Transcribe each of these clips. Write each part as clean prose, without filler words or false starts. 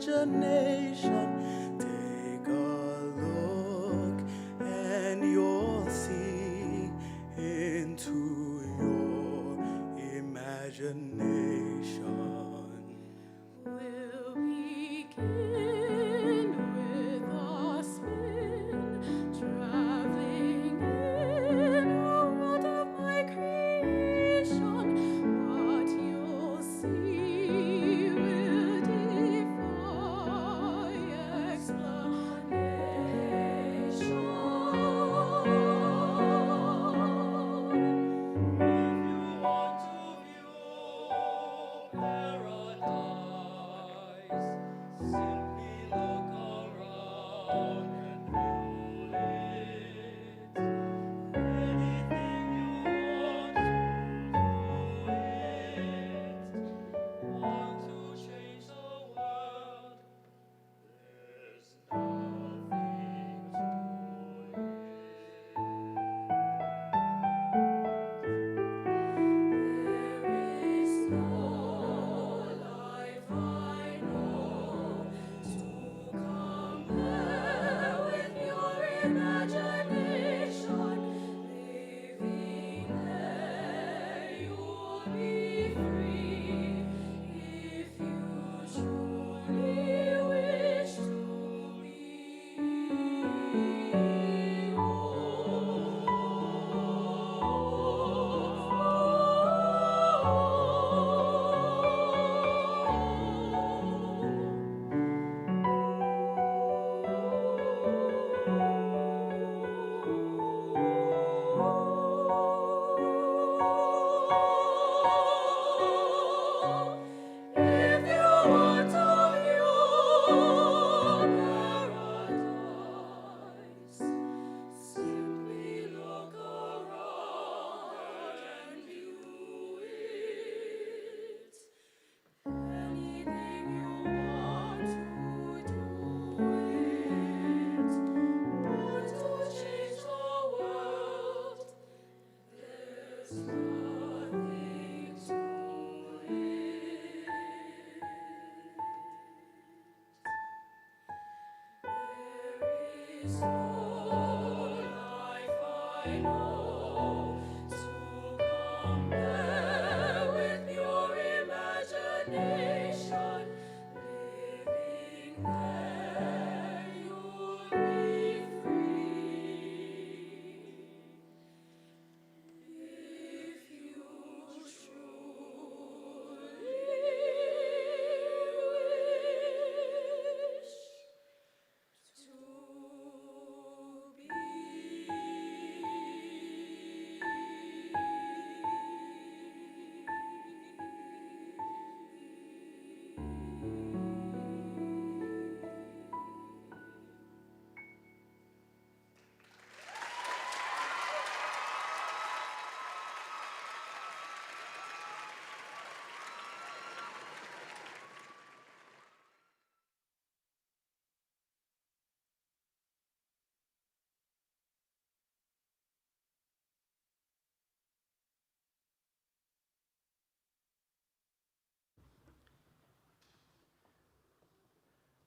imagination. Take a look and you'll see into your imagination. We'll begin with a spin, traveling in a world of my creation. What you'll see will defy explanation.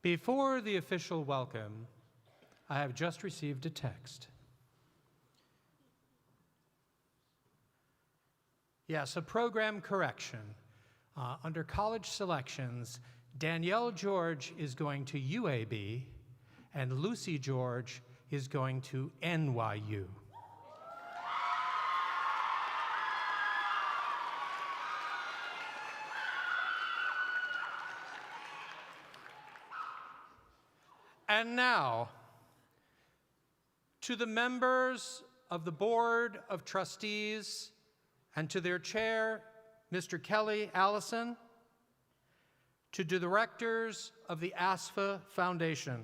Before the official welcome, I have just received a text. Yes, a program correction. Under college selections, Danielle George is going to UAB, and Lucy George is going to NYU. And now, to the members of the Board of Trustees and to their chair, Mr. Kelly Allison, to the directors of the ASFA Foundation,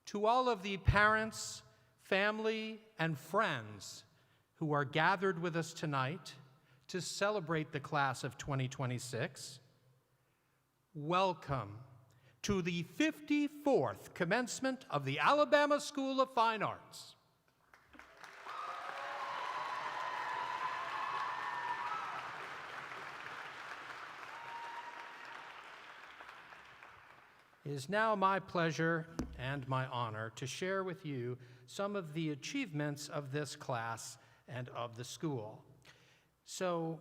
to all of the parents, family, and friends who are gathered with us tonight to celebrate the class of 2026, welcome to the 54th commencement of the Alabama School of Fine Arts. It is now my pleasure and my honor to share with you some of the achievements of this class and of the school. So,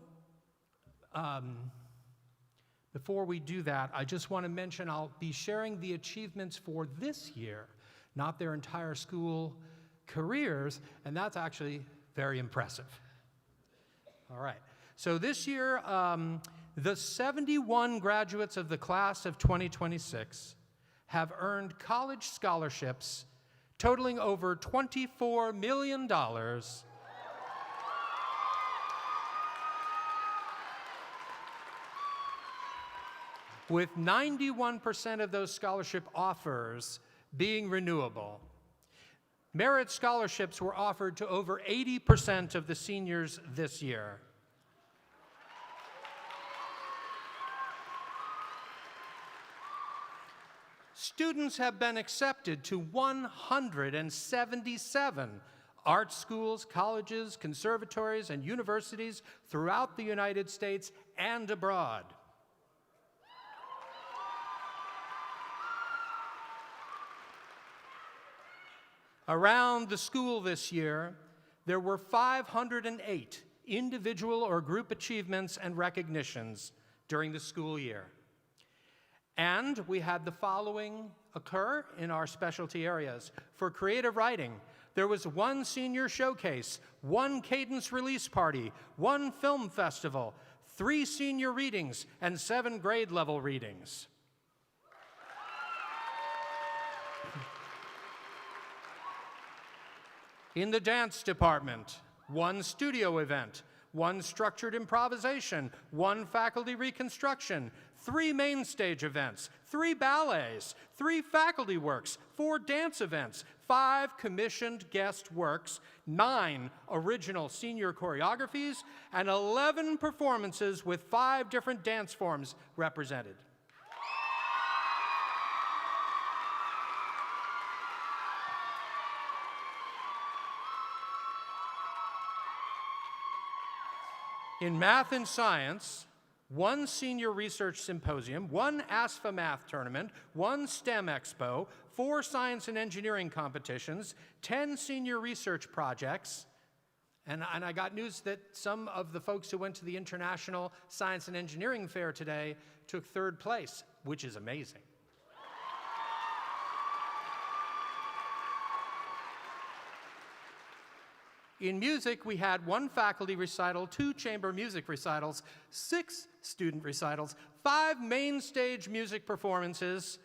before we do that, I just want to mention I'll be sharing the achievements for this year, not their entire school careers, and that's actually very impressive. All right, so this year, the 71 graduates of the class of 2026 have earned college scholarships totaling over $24 million, with 91% of those scholarship offers being renewable. Merit scholarships were offered to over 80% of the seniors this year. Students have been accepted to 177 art schools, colleges, conservatories, and universities throughout the United States and abroad. Around the school this year, there were 508 individual or group achievements and recognitions during the school year. And we had the following occur in our specialty areas. For creative writing, there was 1 senior showcase, 1 cadence release party, 1 film festival, 3 senior readings, and 7 grade level readings. In the dance department, 1 studio event, 1 structured improvisation, 1 faculty reconstruction, 3 main stage events, 3 ballets, 3 faculty works, 4 dance events, 5 commissioned guest works, 9 original senior choreographies, and 11 performances with 5 different dance forms represented. In math and science, 1 senior research symposium, 1 ASFA math tournament, 1 STEM expo, 4 science and engineering competitions, 10 senior research projects, and I got news that some of the folks who went to the International Science and Engineering Fair today took 3rd place, which is amazing. In music, we had 1 faculty recital, 2 chamber music recitals, 6 student recitals, 5 main stage music performances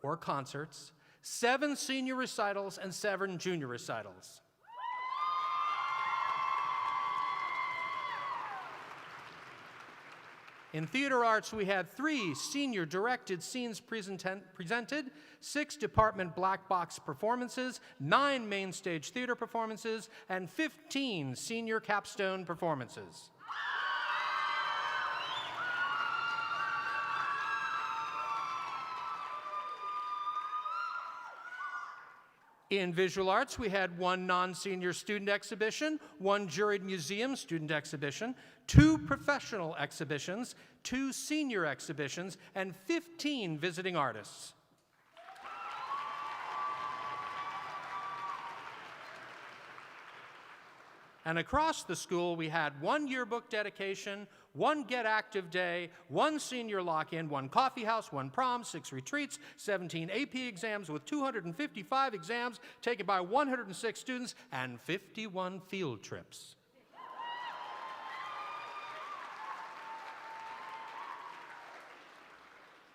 or concerts, 7 senior recitals, and 7 junior recitals. In theater arts, we had 3 senior directed scenes presented, 6 department black box performances, 9 main stage theater performances, and 15 senior capstone performances. In visual arts, we had 1 non-senior student exhibition, 1 juried museum student exhibition, 2 professional exhibitions, 2 senior exhibitions, and 15 visiting artists. And across the school, we had 1 yearbook dedication, 1 Get Active Day, 1 senior lock-in, 1 coffee house, 1 prom, 6 retreats, 17 AP exams with 255 exams taken by 106 students, and 51 field trips.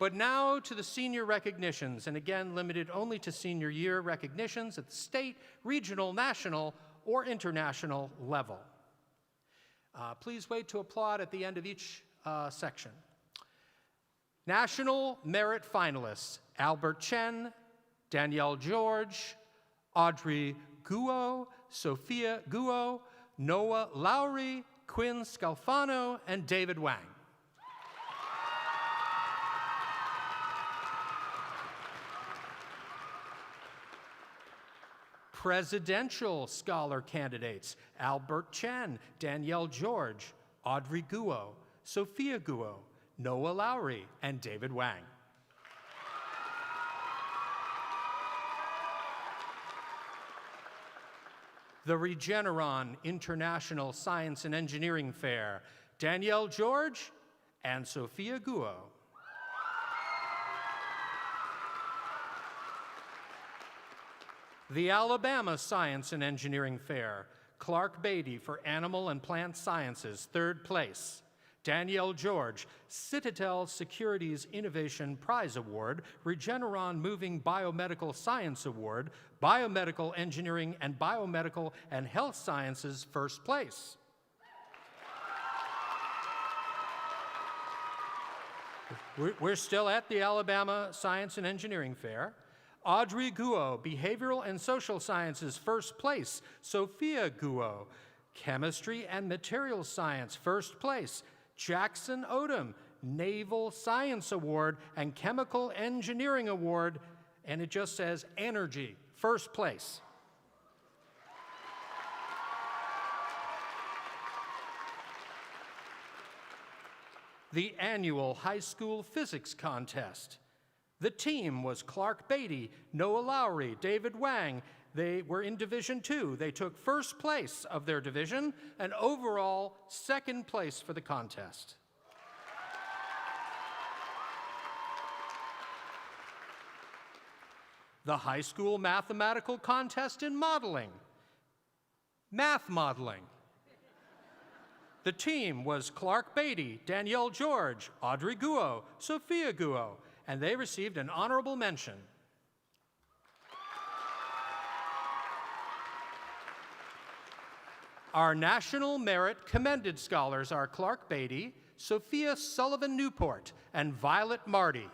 But now to the senior recognitions, and again limited only to senior year recognitions at the state, regional, national, or international level. Please wait to applaud at the end of each section. National Merit Finalists: Albert Chen, Danielle George, Audrey Guo, Sophia Guo, Noah Lowry, Quinn Scalfano, and David Wang. Presidential scholar candidates: Albert Chen, Danielle George, Audrey Guo, Sophia Guo, Noah Lowry, and David Wang. the Regeneron International Science and Engineering Fair, Danielle George and Sophia Guo. The Alabama Science and Engineering Fair, Clark Beatty for Animal and Plant Sciences, 3rd place. Danielle George, Citadel Securities Innovation Prize Award, Regeneron Moving Biomedical Science Award, Biomedical Engineering and Biomedical and Health Sciences, 1st place. We're still at the Alabama Science and Engineering Fair. Audrey Guo, Behavioral and Social Sciences, 1st place. Sophia Guo, Chemistry and Materials Science, 1st place. Jackson Odom, Naval Science Award and Chemical Engineering Award, and it just says Energy, 1st place. The annual high school physics contest. The team was Clark Beatty, Noah Lowry, David Wang. They were in Division II. They took 1st place of their division and overall 2nd place for the contest. The high school mathematical contest in modeling. Math modeling. The team was Clark Beatty, Danielle George, Audrey Guo, Sophia Guo, and they received an honorable mention. Our National Merit Commended Scholars are Clark Beatty, Sophia Sullivan Newport, and Violet Marty.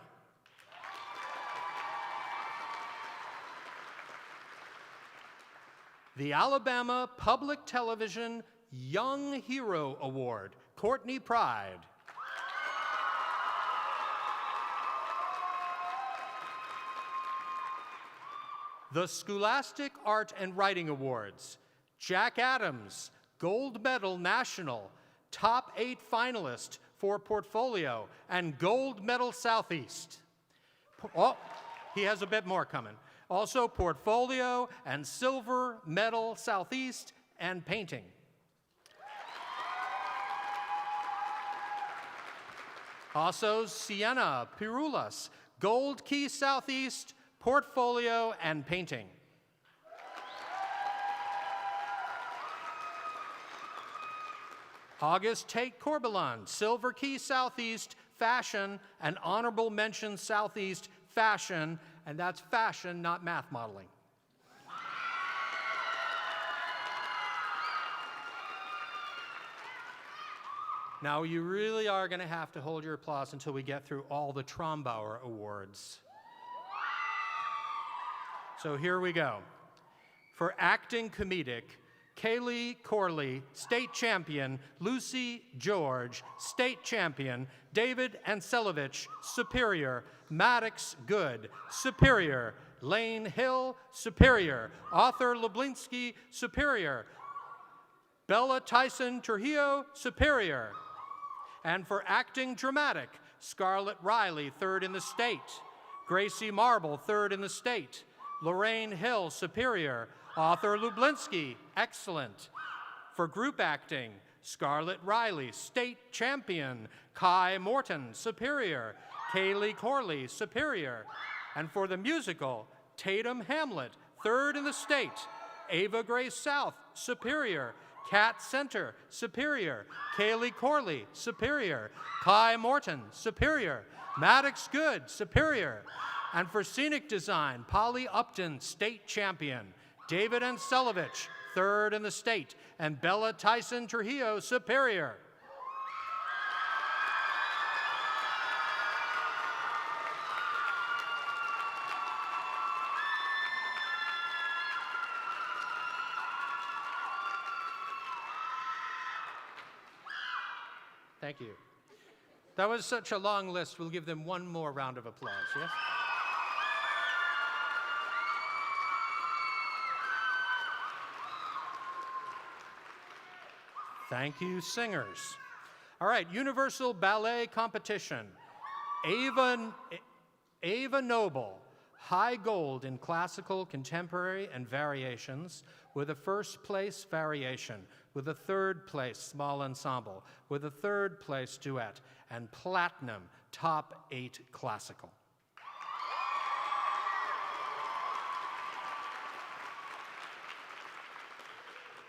The Alabama Public Television Young Hero Award, Courtney Pride. The Scholastic Art and Writing Awards, Jack Adams, Gold Medal National, Top 8 finalist for Portfolio, and Gold Medal Southeast. Oh, he has a bit more coming. Also Portfolio and Silver Medal Southeast and Painting. Also Sienna Pirulas, Gold Key Southeast, Portfolio and Painting. August Tate Corbalon, Silver Key Southeast, Fashion, and Honorable Mention Southeast, Fashion, and that's fashion, not math modeling. Now, you really are going to have to hold your applause until we get through all the Trombauer Awards. So here we go. For acting comedic, Kaylee Corley, state champion. Lucy George, state champion. David Anselovich, superior. Maddox Good, superior. Lane Hill, superior. Arthur Lublinsky, superior. Bella Tyson Trujillo, superior. And for acting dramatic, Scarlett Riley, 3rd in the state. Gracie Marble, 3rd in the state. Lorraine Hill, superior. Arthur Lublinsky, excellent. For group acting, Scarlett Riley, state champion. Kai Morton, superior. Kaylee Corley, superior. And for the musical, Tatum Hamlet, 3rd in the state. Ava Grace South, superior. Kat Center, superior. Kaylee Corley, superior. Kai Morton, superior. Maddox Good, superior. And for scenic design, Polly Upton, state champion. David Anselovich, 3rd in the state. And Bella Tyson Trujillo, superior. Thank you. That was such a long list. We'll give them one more round of applause, yes? Thank you, singers. All right, Universal Ballet Competition. Ava Noble, high gold in classical, contemporary, and variations. with a first place variation, with a third place small ensemble, with a third place duet, and platinum top 8 classical.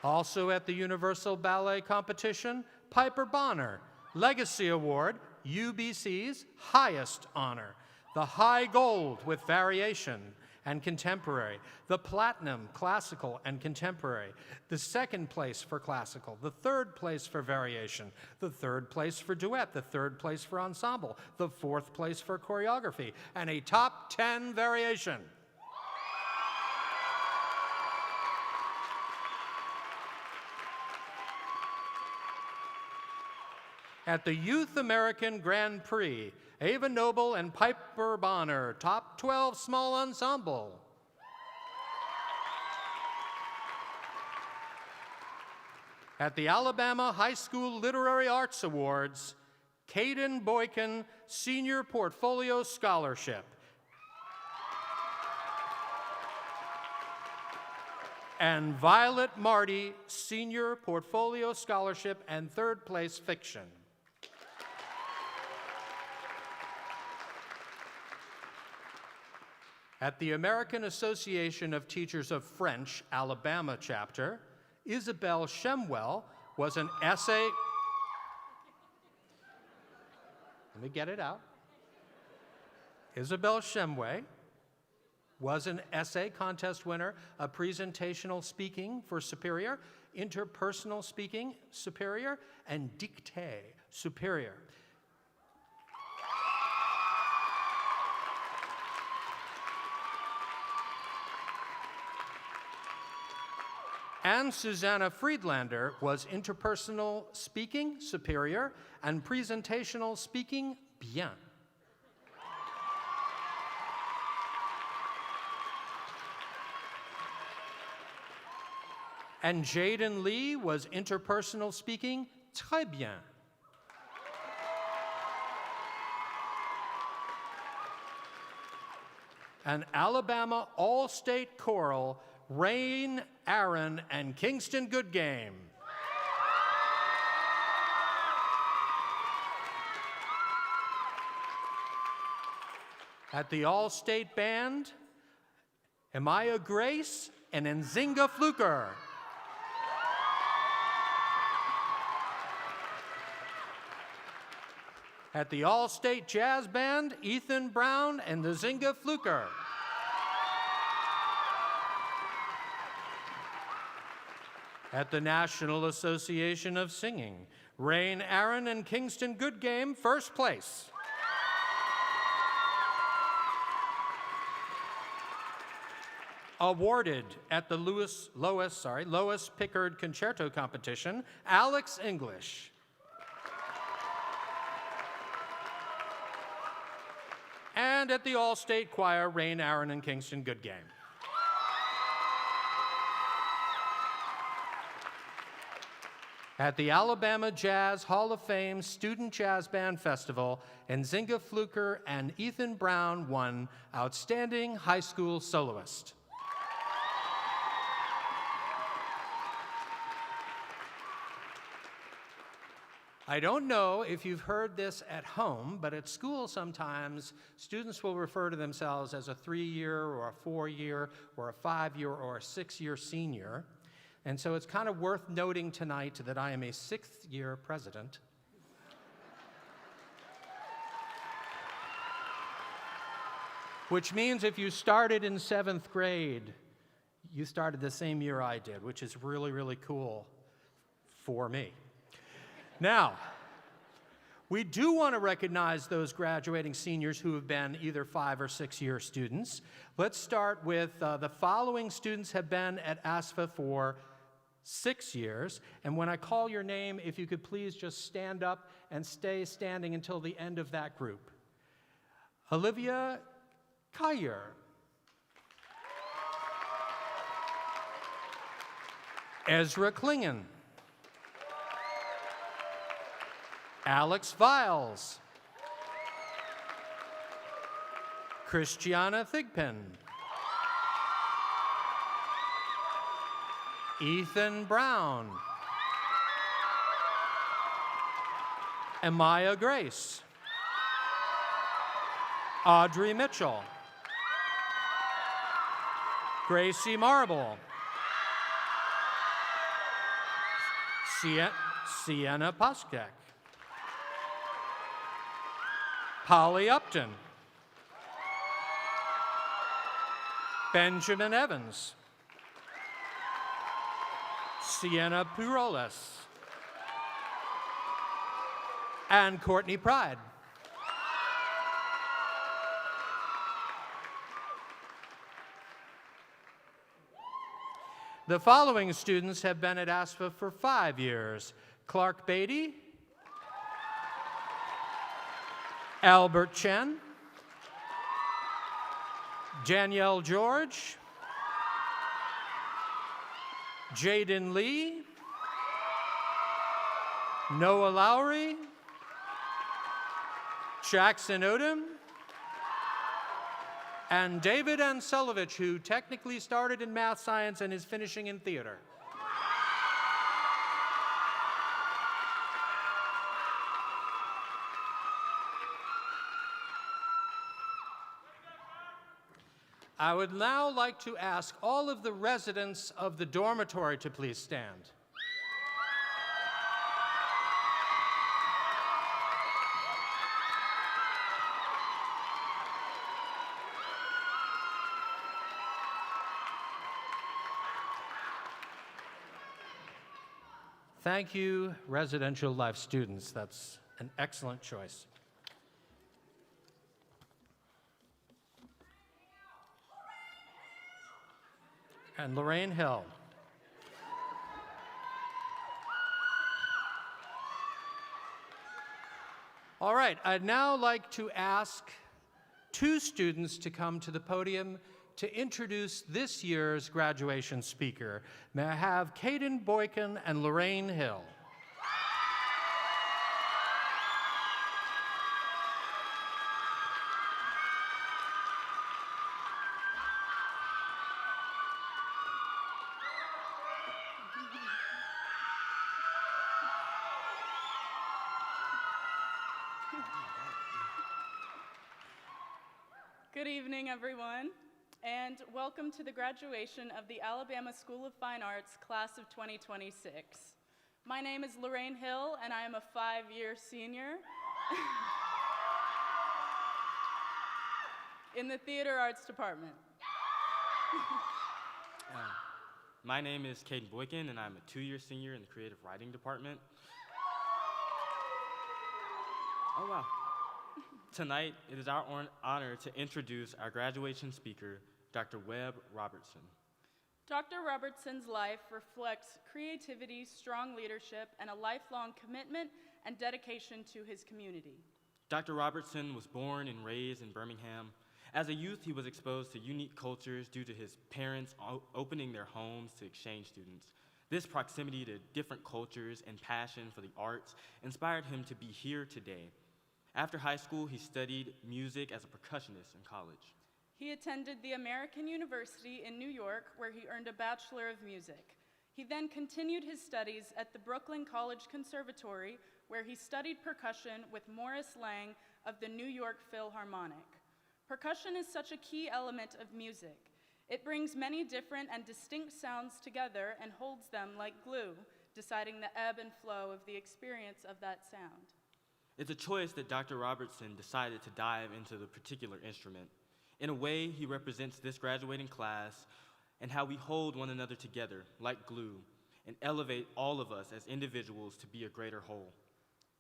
Also at the Universal Ballet Competition, Piper Bonner, Legacy Award, UBC's highest honor, the high gold with variation and contemporary, the platinum classical and contemporary, the second place for classical, the third place for variation, the third place for duet, the third place for ensemble, the fourth place for choreography, and a top 10 variation. At the Youth American Grand Prix, Ava Noble and Piper Bonner, top 12 small ensemble. At the Alabama High School Literary Arts Awards, Caden Boykin, Senior Portfolio Scholarship. And Violet Marty, Senior Portfolio Scholarship and third place fiction. At the American Association of Teachers of French, Alabama chapter, Isabel Shemwell was an essay. Let me get it out. Isabel Shemway was an essay contest winner, a presentational speaking for superior, interpersonal speaking superior, and dictée superior. And Susanna Friedlander was interpersonal speaking superior and presentational speaking bien. And Jaden Lee was interpersonal speaking très bien. An Alabama All-State Choral, Rain, Aaron, and Kingston Good Game. At the All-State Band, Amaya Grace and Nzinga Fluker. At the All-State Jazz Band, Ethan Brown and Nzinga Fluker. At the National Association of Singing, Rain Aaron and Kingston Good Game, first place. Awarded at the Lois Pickard Concerto Competition, Alex English. And at the All-State Choir, Rain Aaron and Kingston Good Game. At the Alabama Jazz Hall of Fame Student Jazz Band Festival, Nzinga Fluker and Ethan Brown won Outstanding High School Soloist. I don't know if you've heard this at home, but at school sometimes students will refer to themselves as a 3-year or a 4-year or a 5-year or a 6-year senior. And so it's kind of worth noting tonight that I am a 6th-year president. Which means if you started in 7th grade, you started the same year I did, which is really, really cool for me. Now, we do want to recognize those graduating seniors who have been either 5- or 6-year students. Let's start with the following students have been at ASFA for 6 years. And when I call your name, if you could please just stand up and stay standing until the end of that group. Olivia Kyer. Ezra Klingen. Alex Viles. Christiana Thigpen. Ethan Brown. Amaya Grace. Audrey Mitchell. Gracie Marble. Sienna Puskek. Polly Upton. Benjamin Evans. Sienna Puroles. And Courtney Pride. The following students have been at ASFA for 5 years: Clark Beatty, Albert Chen, Danielle George, Jaden Lee, Noah Lowry, Jackson Odom, and David Anselovich, who technically started in math science and is finishing in theater. I would now like to ask all of the residents of the dormitory to please stand. Thank you, residential life students. That's an excellent choice. And Lorraine Hill. All right, I'd now like to ask 2 students to come to the podium to introduce this year's graduation speaker. May I have Caden Boykin and Lorraine Hill. Good evening, everyone, and welcome to the graduation of the Alabama School of Fine Arts class of 2026. My name is Lorraine Hill, and I am a 5-year senior in the theater arts department. My name is Caden Boykin, and I'm a 2-year senior in the creative writing department. Oh, wow. Tonight, it is our honor to introduce our graduation speaker, Dr. Webb Robertson. Dr. Robertson's life reflects creativity, strong leadership, and a lifelong commitment and dedication to his community. Dr. Robertson was born and raised in Birmingham. As a youth, he was exposed to unique cultures due to his parents opening their homes to exchange students. This proximity to different cultures and passion for the arts inspired him to be here today. After high school, he studied music as a percussionist in college. He attended the American University in New York, where he earned a Bachelor of Music. He then continued his studies at the Brooklyn College Conservatory, where he studied percussion with Morris Lang of the New York Philharmonic. Percussion is such a key element of music. It brings many different and distinct sounds together and holds them like glue, deciding the ebb and flow of the experience of that sound. It's a choice that Dr. Robertson decided to dive into the particular instrument. In a way, he represents this graduating class and how we hold one another together like glue and elevate all of us as individuals to be a greater whole.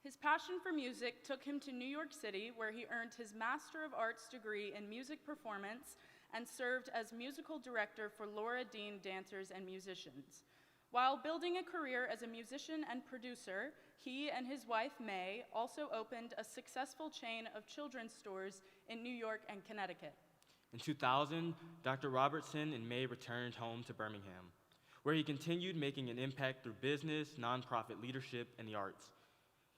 His passion for music took him to New York City, where he earned his Master of Arts degree in music performance and served as musical director for Laura Dean Dancers and Musicians. While building a career as a musician and producer, he and his wife, May, also opened a successful chain of children's stores in New York and Connecticut. In 2000, Dr. Robertson and May returned home to Birmingham, where he continued making an impact through business, nonprofit leadership, and the arts.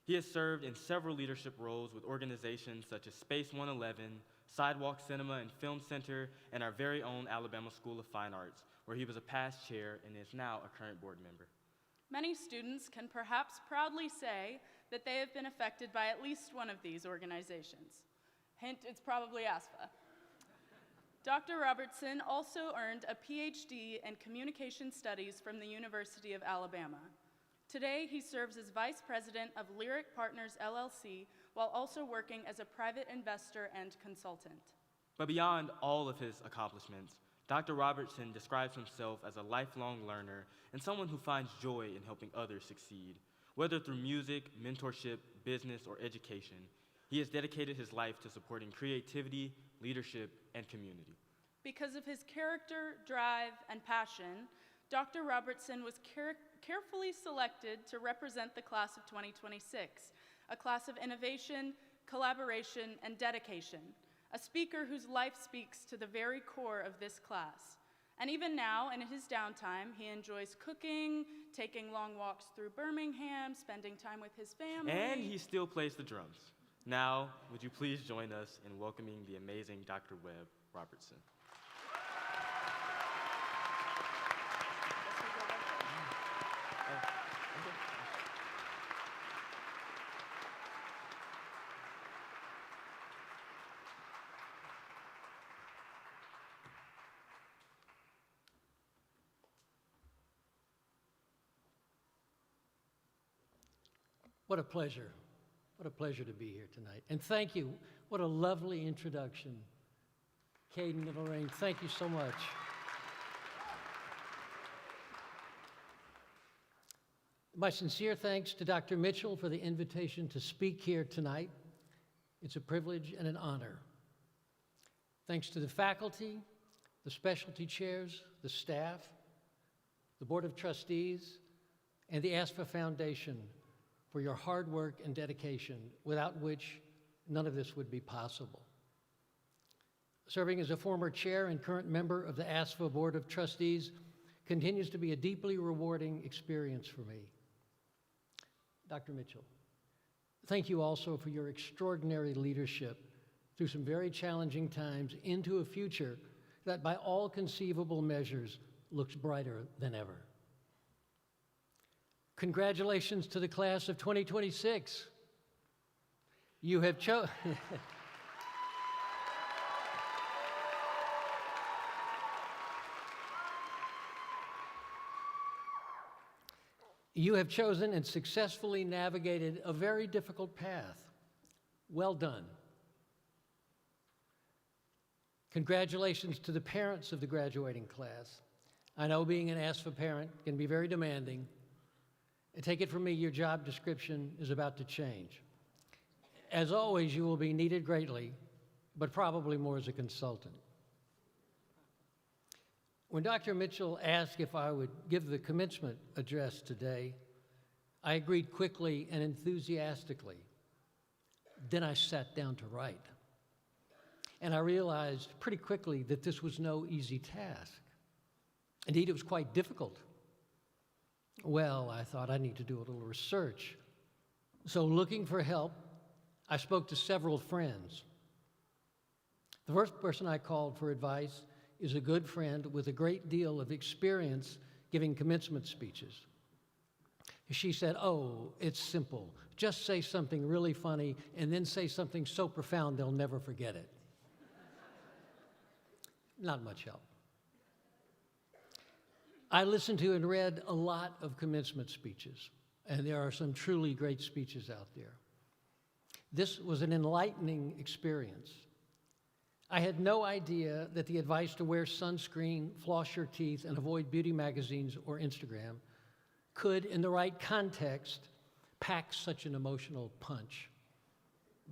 He has served in several leadership roles with organizations such as Space 111, Sidewalk Cinema and Film Center, and our very own Alabama School of Fine Arts, where he was a past chair and is now a current board member. Many students can perhaps proudly say that they have been affected by at least one of these organizations. Hint, it's probably ASFA. Dr. Robertson also earned a Ph.D. in Communication Studies from the University of Alabama. Today, he serves as Vice President of Lyric Partners, LLC, while also working as a private investor and consultant. But beyond all of his accomplishments, Dr. Robertson describes himself as a lifelong learner and someone who finds joy in helping others succeed. Whether through music, mentorship, business, or education, he has dedicated his life to supporting creativity, leadership, and community. Because of his character, drive, and passion, Dr. Robertson was carefully selected to represent the class of 2026, a class of innovation, collaboration, and dedication, a speaker whose life speaks to the very core of this class. And even now, in his downtime, he enjoys cooking, taking long walks through Birmingham, spending time with his family. And he still plays the drums. Now, would you please join us in welcoming the amazing Dr. Webb Robertson. What a pleasure. What a pleasure to be here tonight. And thank you. What a lovely introduction. Caden and Lorraine, thank you so much. My sincere thanks to Dr. Mitchell for the invitation to speak here tonight. It's a privilege and an honor. Thanks to the faculty, the specialty chairs, the staff, the Board of Trustees, and the ASFA Foundation for your hard work and dedication, without which none of this would be possible. Serving as a former chair and current member of the ASFA Board of Trustees continues to be a deeply rewarding experience for me. Dr. Mitchell, thank you also for your extraordinary leadership through some very challenging times into a future that by all conceivable measures looks brighter than ever. Congratulations to the class of 2026. You have chosen You have chosen and successfully navigated a very difficult path. Well done. Congratulations to the parents of the graduating class. I know being an ASFA parent can be very demanding. And take it from me, your job description is about to change. As always, you will be needed greatly, but probably more as a consultant. When Dr. Mitchell asked if I would give the commencement address today, I agreed quickly and enthusiastically. Then I sat down to write. And I realized pretty quickly that this was no easy task. Indeed, it was quite difficult. Well, I thought I need to do a little research. So looking for help, I spoke to several friends. The first person I called for advice is a good friend with a great deal of experience giving commencement speeches. She said, "Oh, it's simple. Just say something really funny and then say something so profound they'll never forget it." Not much help. I listened to and read a lot of commencement speeches, and there are some truly great speeches out there. This was an enlightening experience. I had no idea that the advice to wear sunscreen, floss your teeth, and avoid beauty magazines or Instagram could, in the right context, pack such an emotional punch.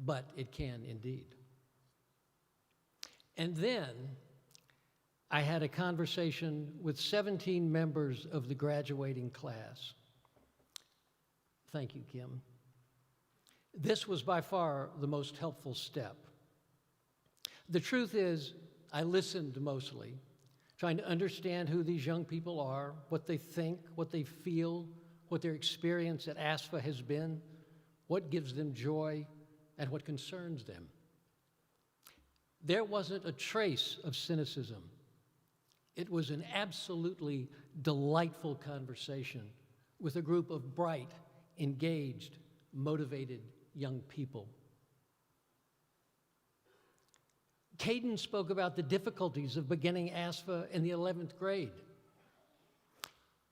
But it can indeed. And then I had a conversation with 17 members of the graduating class. Thank you, Kim. This was by far the most helpful step. The truth is, I listened mostly, trying to understand who these young people are, what they think, what they feel, what their experience at ASFA has been, what gives them joy, and what concerns them. There wasn't a trace of cynicism. It was an absolutely delightful conversation with a group of bright, engaged, motivated young people. Caden spoke about the difficulties of beginning ASFA in the 11th grade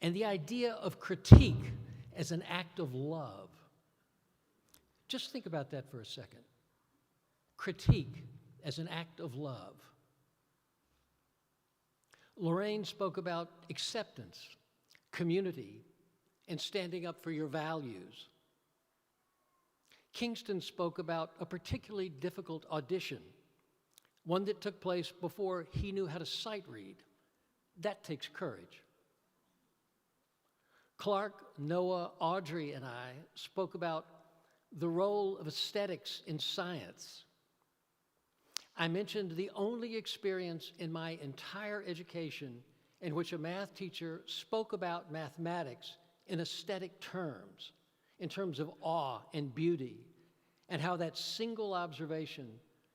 and the idea of critique as an act of love. Just think about that for a second. Critique as an act of love. Lorraine spoke about acceptance, community, and standing up for your values. Kingston spoke about a particularly difficult audition, one that took place before he knew how to sight read. That takes courage. Clark, Noah, Audrey, and I spoke about the role of aesthetics in science. I mentioned the only experience in my entire education in which a math teacher spoke about mathematics in aesthetic terms, in terms of awe and beauty, and how that single observation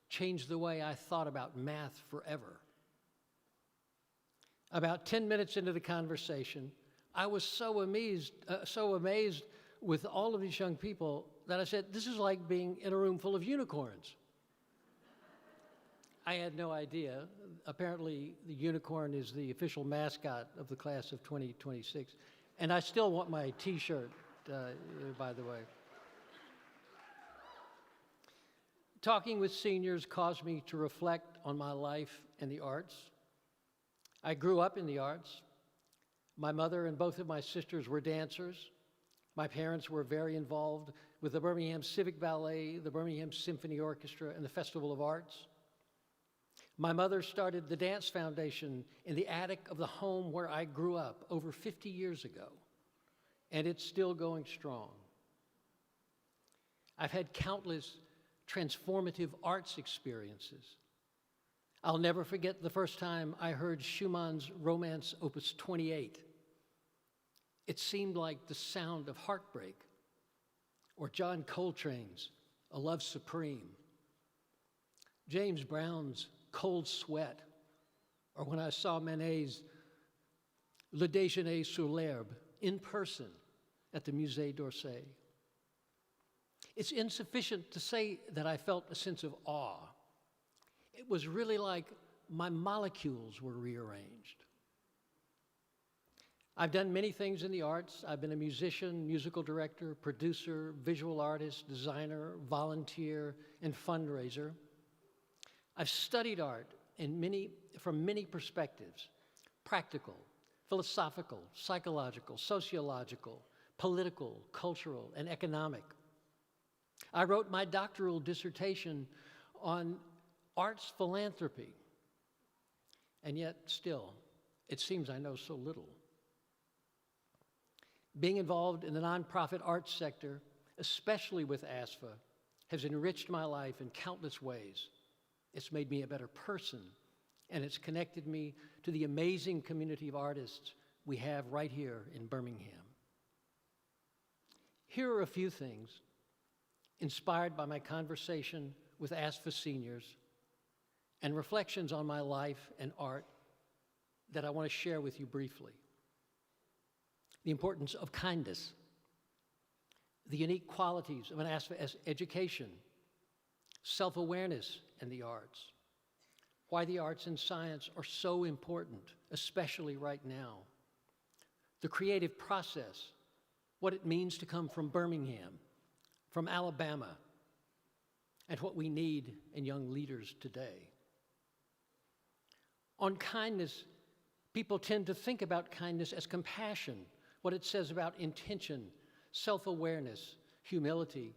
changed the way I thought about math forever. About 10 minutes into the conversation, I was so amazed with all of these young people that I said, this is like being in a room full of unicorns. I had no idea. Apparently, the unicorn is the official mascot of the class of 2026. And I still want my T-shirt, by the way. Talking with seniors caused me to reflect on my life and the arts. I grew up in the arts. My mother and both of my sisters were dancers. My parents were very involved with the Birmingham Civic Ballet, the Birmingham Symphony Orchestra, and the Festival of Arts. My mother started the Dance Foundation in the attic of the home where I grew up over 50 years ago, and it's still going strong. I've had countless transformative arts experiences. I'll never forget the first time I heard Schumann's Romance Opus 28. It seemed like the sound of heartbreak, or John Coltrane's A Love Supreme, James Brown's Cold Sweat, or when I saw Manet's Le Déjeuner sur l'herbe in person at the Musée d'Orsay. It's insufficient to say that I felt a sense of awe. It was really like my molecules were rearranged. I've done many things in the arts. I've been a musician, musical director, producer, visual artist, designer, volunteer, and fundraiser. I've studied art from many perspectives: practical, philosophical, psychological, sociological, political, cultural, and economic. I wrote my doctoral dissertation on arts philanthropy, and yet still, it seems I know so little. Being involved in the nonprofit arts sector, especially with ASFA, has enriched my life in countless ways. It's made me a better person, and it's connected me to the amazing community of artists we have right here in Birmingham. Here are a few things inspired by my conversation with ASFA seniors and reflections on my life and art that I want to share with you briefly. The importance of kindness, the unique qualities of an ASFA education, self-awareness and the arts, why the arts and science are so important, especially right now, the creative process, what it means to come from Birmingham, from Alabama, and what we need in young leaders today. On kindness, people tend to think about kindness as compassion, what it says about intention, self-awareness, humility,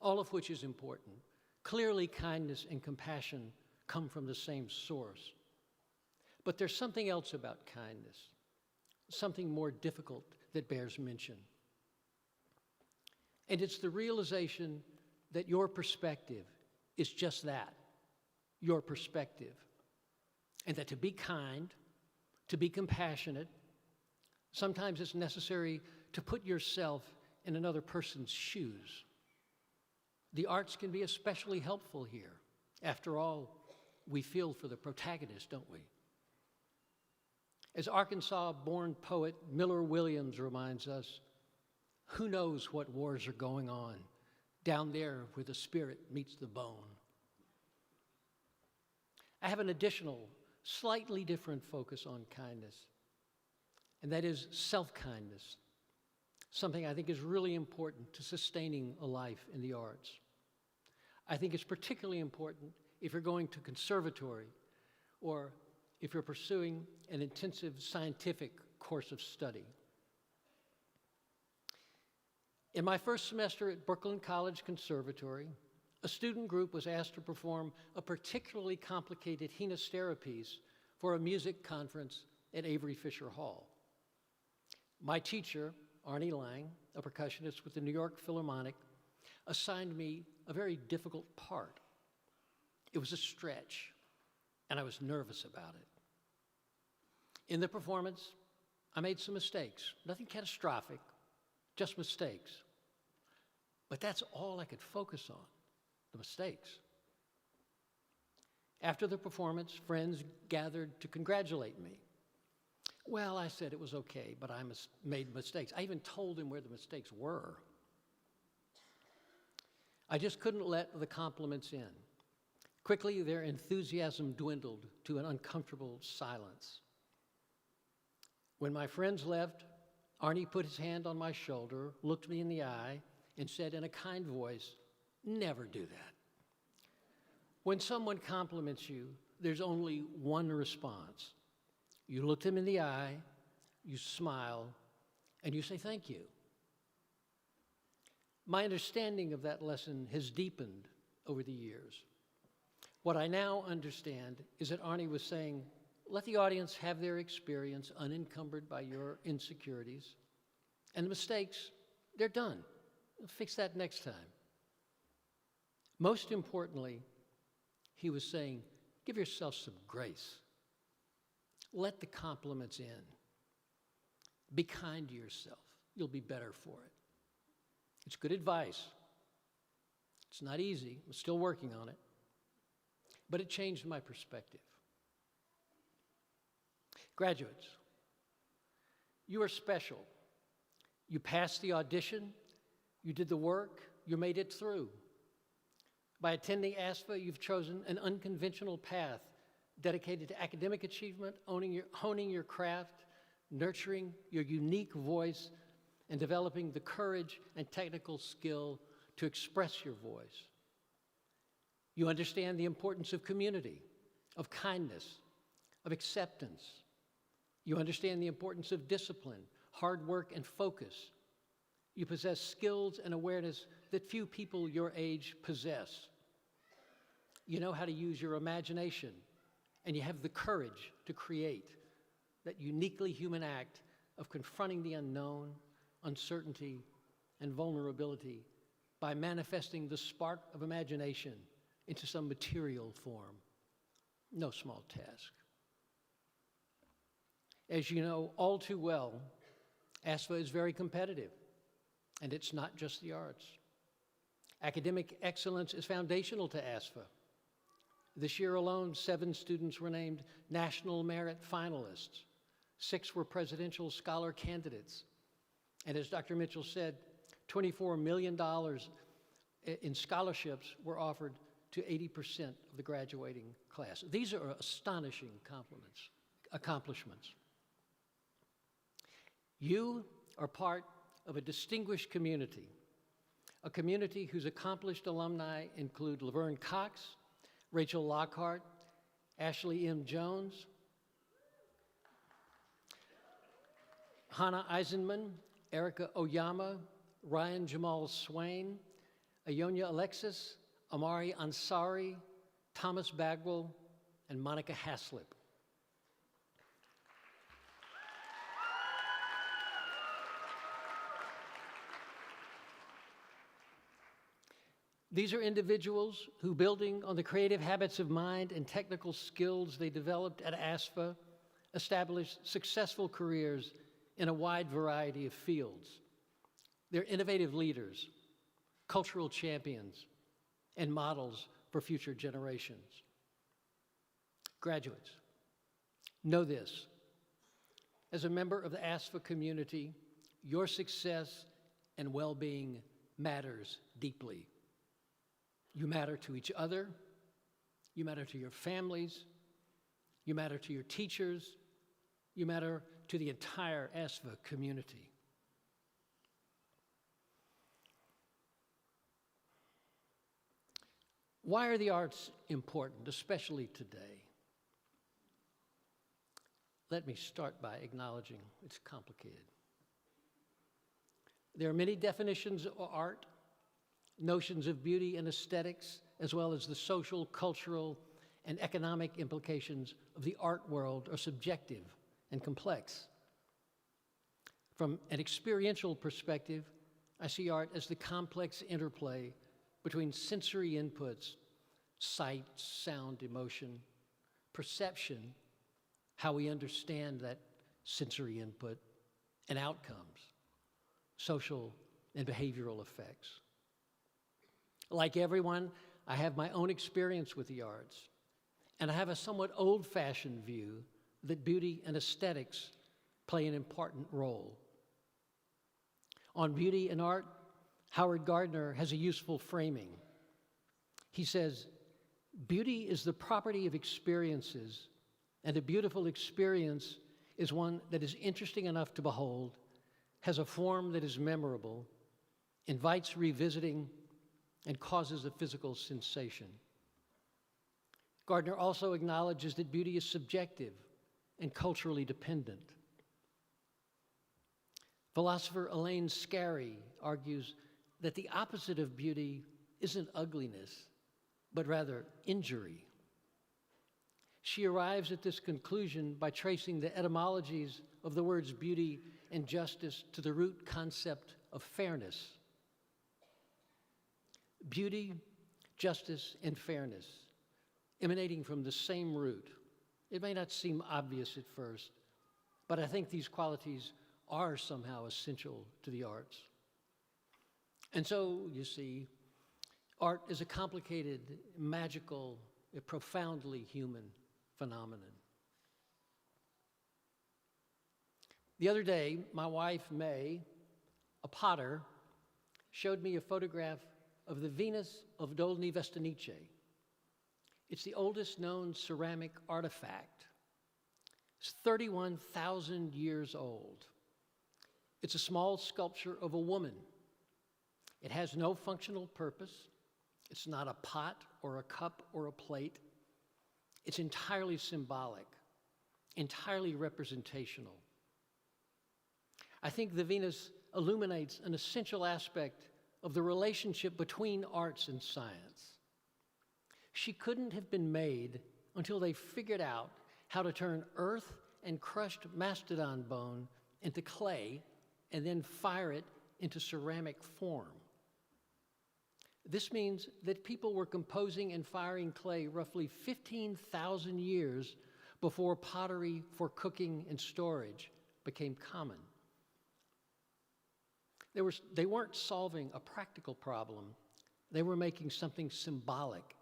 all of which is important. Clearly, kindness and compassion come from the same source. But there's something else about kindness, something more difficult that bears mention. And it's the realization that your perspective is just that, your perspective. And that to be kind, to be compassionate, sometimes it's necessary to put yourself in another person's shoes. The arts can be especially helpful here. After all, we feel for the protagonist, don't we? As Arkansas-born poet Miller Williams reminds us, who knows what wars are going on down there where the spirit meets the bone. I have an additional, slightly different focus on kindness, and that is self-kindness, something I think is really important to sustaining a life in the arts. I think it's particularly important if you're going to conservatory or if you're pursuing an intensive scientific course of study. In my first semester at Brooklyn College Conservatory, a student group was asked to perform a particularly complicated Hinostera piece for a music conference at Avery Fisher Hall. My teacher, Arnie Lang, a percussionist with the New York Philharmonic, assigned me a very difficult part. It was a stretch, and I was nervous about it. In the performance, I made some mistakes, nothing catastrophic, just mistakes. But that's all I could focus on, the mistakes. After the performance, friends gathered to congratulate me. Well, I said it was okay, but I made mistakes. I even told them where the mistakes were. I just couldn't let the compliments in. Quickly, their enthusiasm dwindled to an uncomfortable silence. When my friends left, Arnie put his hand on my shoulder, looked me in the eye, and said in a kind voice, "Never do that." When someone compliments you, there's only one response. You look them in the eye, you smile, and you say thank you. My understanding of that lesson has deepened over the years. What I now understand is that Arnie was saying, let the audience have their experience unencumbered by your insecurities, and the mistakes, they're done. We'll fix that next time. Most importantly, he was saying, give yourself some grace. Let the compliments in. Be kind to yourself. You'll be better for it. It's good advice. It's not easy. I'm still working on it. But it changed my perspective. Graduates, you are special. You passed the audition. You did the work. You made it through. By attending ASFA, you've chosen an unconventional path dedicated to academic achievement, honing your craft, nurturing your unique voice, and developing the courage and technical skill to express your voice. You understand the importance of community, of kindness, of acceptance. You understand the importance of discipline, hard work, and focus. You possess skills and awareness that few people your age possess. You know how to use your imagination, and you have the courage to create that uniquely human act of confronting the unknown, uncertainty, and vulnerability by manifesting the spark of imagination into some material form. No small task. As you know all too well, ASFA is very competitive, and it's not just the arts. Academic excellence is foundational to ASFA. This year alone, 7 students were named National Merit Finalists. 6 were Presidential Scholar Candidates. And as Dr. Mitchell said, $24 million in scholarships were offered to 80% of the graduating class. These are astonishing accomplishments. You are part of a distinguished community, a community whose accomplished alumni include Laverne Cox, Rachel Lockhart, Ashley M. Jones, Hannah Eisenman, Erica Oyama, Ryan Jamal Swain, Ionia Alexis, Amari Ansari, Thomas Bagwell, and Monica Haslip. These are individuals who, building on the creative habits of mind and technical skills they developed at ASFA, established successful careers in a wide variety of fields. They're innovative leaders, cultural champions, and models for future generations. Graduates, know this: As a member of the ASFA community, your success and well-being matters deeply. You matter to each other, you matter to your families, you matter to your teachers, you matter to the entire ASFA community. Why are the arts important, especially today? Let me start by acknowledging it's complicated. There are many definitions of art, notions of beauty and aesthetics, as well as the social, cultural, and economic implications of the art world are subjective and complex. From an experiential perspective, I see art as the complex interplay between sensory inputs, sight, sound, emotion, perception, how we understand that sensory input, and outcomes, social and behavioral effects. Like everyone, I have my own experience with the arts, and I have a somewhat old-fashioned view that beauty and aesthetics play an important role. On beauty and art, Howard Gardner has a useful framing. He says, "Beauty is the property of experiences, and a beautiful experience is one that is interesting enough to behold, has a form that is memorable, invites revisiting, and causes a physical sensation." Gardner also acknowledges that beauty is subjective and culturally dependent. Philosopher Elaine Scarry argues that the opposite of beauty isn't ugliness, but rather injury. She arrives at this conclusion by tracing the etymologies of the words beauty and justice to the root concept of fairness. Beauty, justice, and fairness, emanating from the same root. It may not seem obvious at first, but I think these qualities are somehow essential to the arts. And so, you see, art is a complicated, magical, a profoundly human phenomenon. The other day, my wife, May, a potter, showed me a photograph of the Venus of Dolní Věstonice. It's the oldest known ceramic artifact. It's 31,000 years old. It's a small sculpture of a woman. It has no functional purpose. It's not a pot or a cup or a plate. It's entirely symbolic, entirely representational. I think the Venus illuminates an essential aspect of the relationship between arts and science. She couldn't have been made until they figured out how to turn earth and crushed mastodon bone into clay and then fire it into ceramic form. This means that people were composing and firing clay roughly 15,000 years before pottery for cooking and storage became common. They weren't solving a practical problem. They were making something symbolic,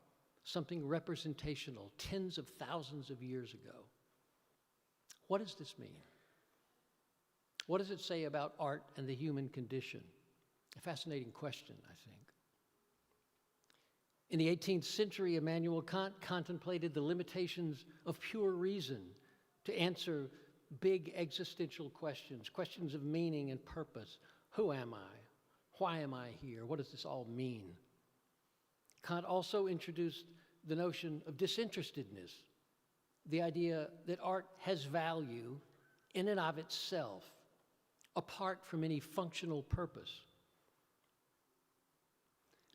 something representational, tens of thousands of years ago. What does this mean? What does it say about art and the human condition? A fascinating question, I think. In the 18th century, Immanuel Kant contemplated the limitations of pure reason to answer big existential questions, questions of meaning and purpose. Who am I? Why am I here? What does this all mean? Kant also introduced the notion of disinterestedness, the idea that art has value in and of itself, apart from any functional purpose.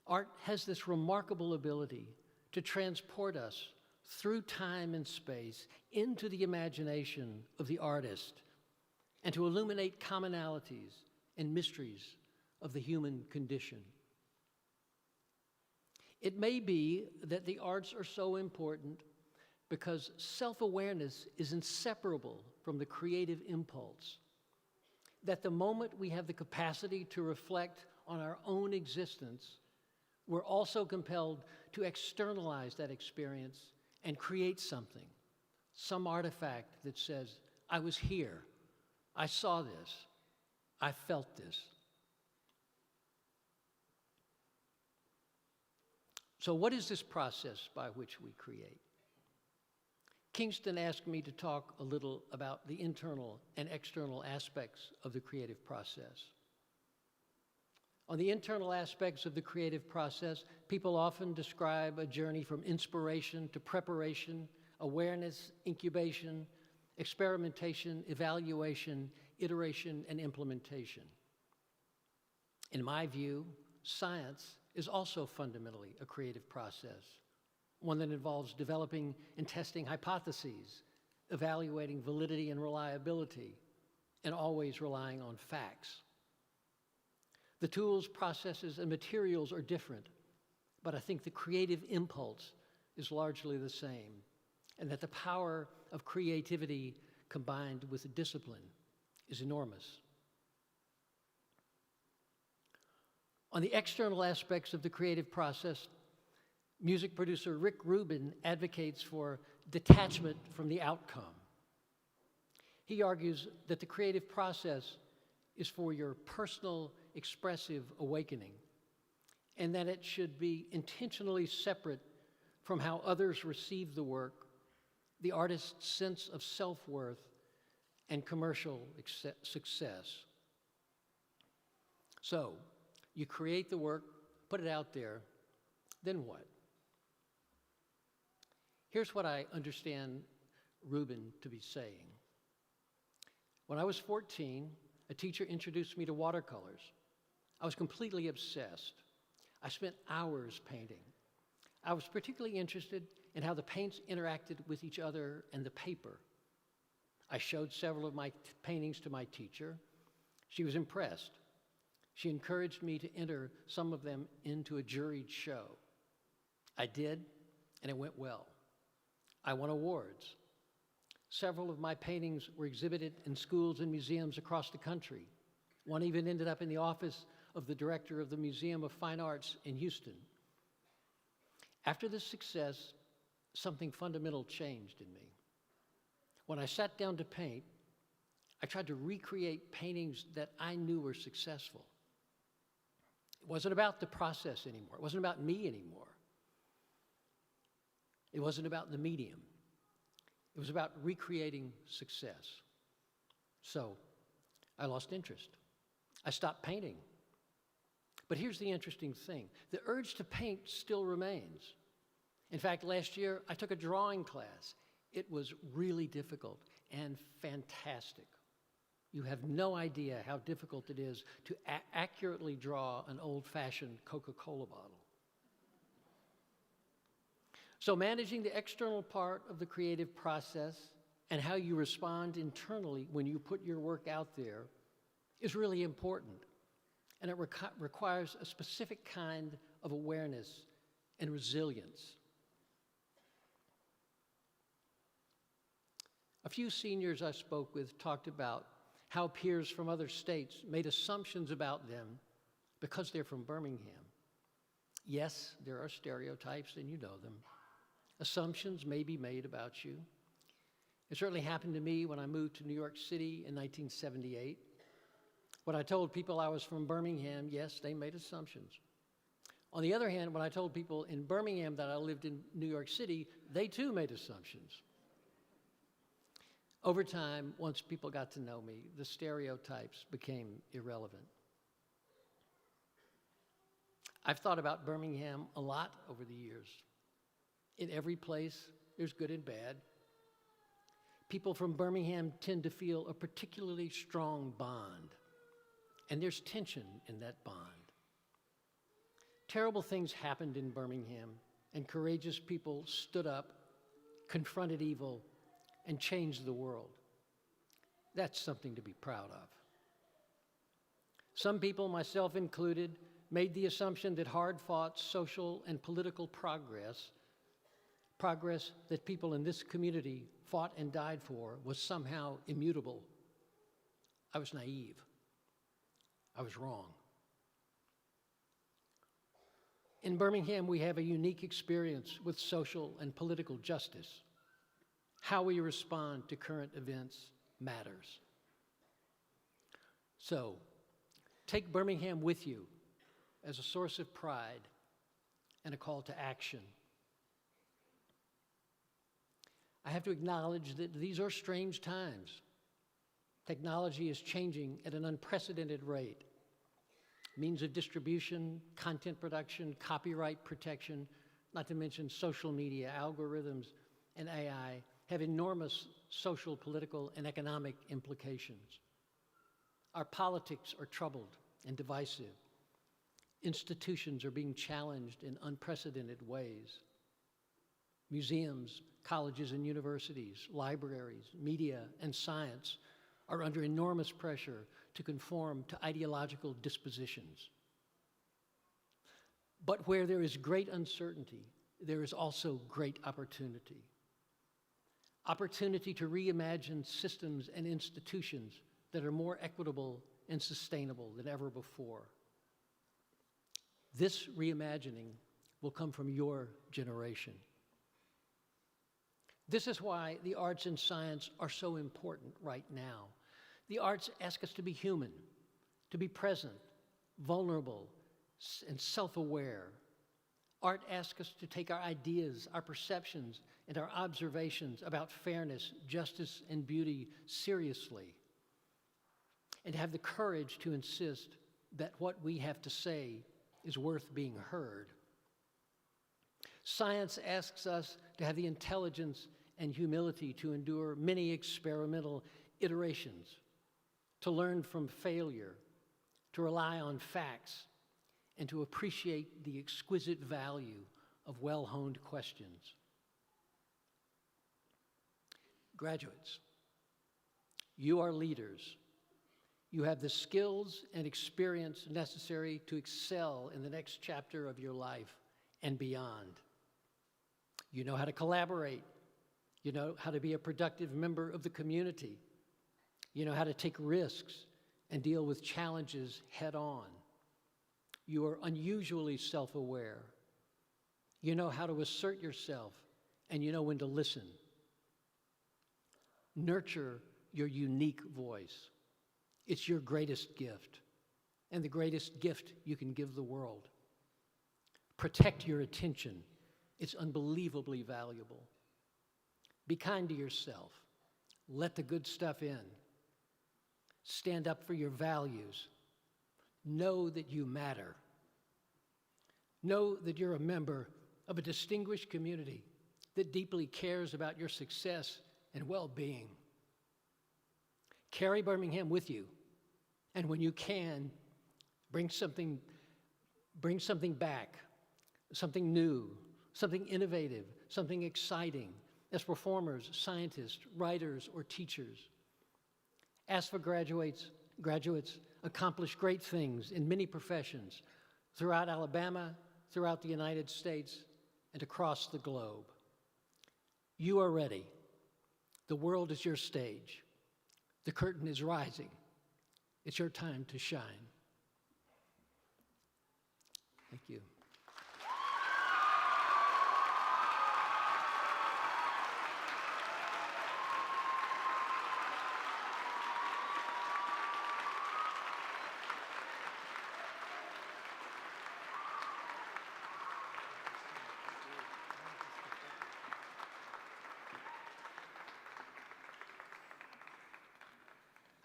Art has this remarkable ability to transport us through time and space into the imagination of the artist and to illuminate commonalities and mysteries of the human condition. It may be that the arts are so important because self-awareness is inseparable from the creative impulse, that the moment we have the capacity to reflect on our own existence, we're also compelled to externalize that experience and create something, some artifact that says, I was here, I saw this. I felt this. So what is this process by which we create? Kingston asked me to talk a little about the internal and external aspects of the creative process. On the internal aspects of the creative process, people often describe a journey from inspiration to preparation, awareness, incubation, experimentation, evaluation, iteration, and implementation. In my view, science is also fundamentally a creative process, one that involves developing and testing hypotheses, evaluating validity and reliability, and always relying on facts. The tools, processes, and materials are different, but I think the creative impulse is largely the same, and that the power of creativity combined with discipline is enormous. On the external aspects of the creative process, music producer Rick Rubin advocates for detachment from the outcome. He argues that the creative process is for your personal expressive awakening, and that it should be intentionally separate from how others receive the work, the artist's sense of self-worth, and commercial success. So, you create the work, put it out there, then what? Here's what I understand Rubin to be saying. When I was 14, a teacher introduced me to watercolors. I was completely obsessed. I spent hours painting. I was particularly interested in how the paints interacted with each other and the paper. I showed several of my paintings to my teacher. She was impressed. She encouraged me to enter some of them into a juried show. I did, and it went well. I won awards. Several of my paintings were exhibited in schools and museums across the country. One even ended up in the office of the director of the Museum of Fine Arts in Houston. After this success, something fundamental changed in me. When I sat down to paint, I tried to recreate paintings that I knew were successful. It wasn't about the process anymore. It wasn't about me anymore. It wasn't about the medium. It was about recreating success. So I lost interest. I stopped painting. But here's the interesting thing. The urge to paint still remains. In fact, last year, I took a drawing class. It was really difficult and fantastic. You have no idea how difficult it is to accurately draw an old-fashioned Coca-Cola bottle. So managing the external part of the creative process and how you respond internally when you put your work out there is really important. And it requires a specific kind of awareness and resilience. A few seniors I spoke with talked about how peers from other states made assumptions about them because they're from Birmingham. Yes, there are stereotypes, and you know them. Assumptions may be made about you. It certainly happened to me when I moved to New York City in 1978. When I told people I was from Birmingham, yes, they made assumptions. On the other hand, when I told people in Birmingham that I lived in New York City, they too made assumptions. Over time, once people got to know me, the stereotypes became irrelevant. I've thought about Birmingham a lot over the years. In every place, there's good and bad. People from Birmingham tend to feel a particularly strong bond, and there's tension in that bond. Terrible things happened in Birmingham, and courageous people stood up, confronted evil, and changed the world. That's something to be proud of. Some people, myself included, made the assumption that hard-fought social and political progress that people in this community fought and died for, was somehow immutable. I was naive. I was wrong. In Birmingham, we have a unique experience with social and political justice. How we respond to current events matters. So, take Birmingham with you as a source of pride and a call to action. I have to acknowledge that these are strange times. Technology is changing at an unprecedented rate. Means of distribution, content production, copyright protection, not to mention social media, algorithms, and AI have enormous social, political, and economic implications. Our politics are troubled and divisive. Institutions are being challenged in unprecedented ways. Museums, colleges and universities, libraries, media, and science are under enormous pressure to conform to ideological dispositions. But where there is great uncertainty, there is also great opportunity. Opportunity to reimagine systems and institutions that are more equitable and sustainable than ever before. This reimagining will come from your generation. This is why the arts and science are so important right now. The arts ask us to be human, to be present, vulnerable, and self-aware. Art asks us to take our ideas, our perceptions, and our observations about fairness, justice, and beauty seriously, and have the courage to insist that what we have to say is worth being heard. Science asks us to have the intelligence and humility to endure many experimental iterations, to learn from failure, to rely on facts, and to appreciate the exquisite value of well-honed questions. Graduates, you are leaders. You have the skills and experience necessary to excel in the next chapter of your life and beyond. You know how to collaborate. You know how to be a productive member of the community. You know how to take risks and deal with challenges head on. You are unusually self-aware. You know how to assert yourself, and you know when to listen. Nurture your unique voice. It's your greatest gift, and the greatest gift you can give the world. Protect your attention. It's unbelievably valuable. Be kind to yourself. Let the good stuff in. Stand up for your values. Know that you matter. Know that you're a member of a distinguished community that deeply cares about your success and well-being. Carry Birmingham with you, and when you can, bring something back, something new, something innovative, something exciting, as performers, scientists, writers, or teachers. ASFA graduates accomplish great things in many professions throughout Alabama, throughout the United States, and across the globe. You are ready. The world is your stage. The curtain is rising. It's your time to shine. Thank you.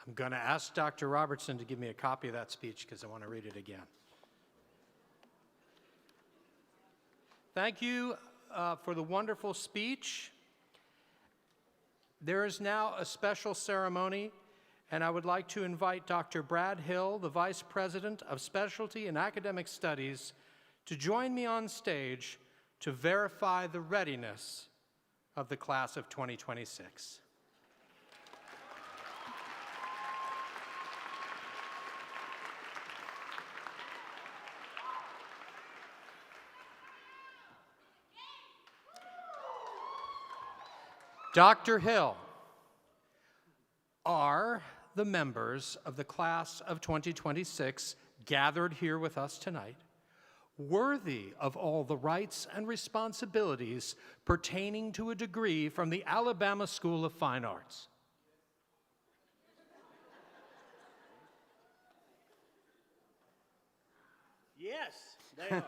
I'm going to ask Dr. Robertson to give me a copy of that speech because I want to read it again. Thank you for the wonderful speech. There is now a special ceremony, and I would like to invite Dr. Brad Hill, the Vice President of Specialty and Academic Studies, to join me on stage to verify the readiness of the class of 2026. Dr. Hill, are the members of the class of 2026 gathered here with us tonight worthy of all the rights and responsibilities pertaining to a degree from the Alabama School of Fine Arts? Yes, they are.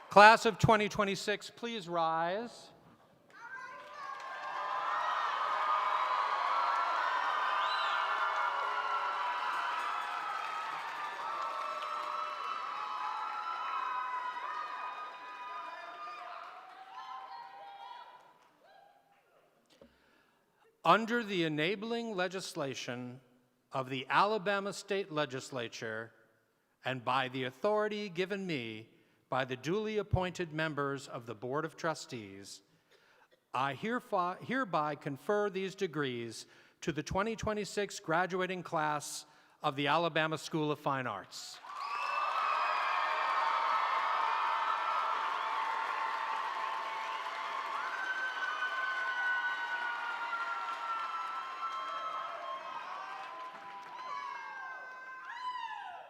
Class of 2026, please rise. Under the enabling legislation of the Alabama State Legislature and by the authority given me by the duly appointed members of the Board of Trustees, I hereby confer these degrees to the 2026 graduating class of the Alabama School of Fine Arts.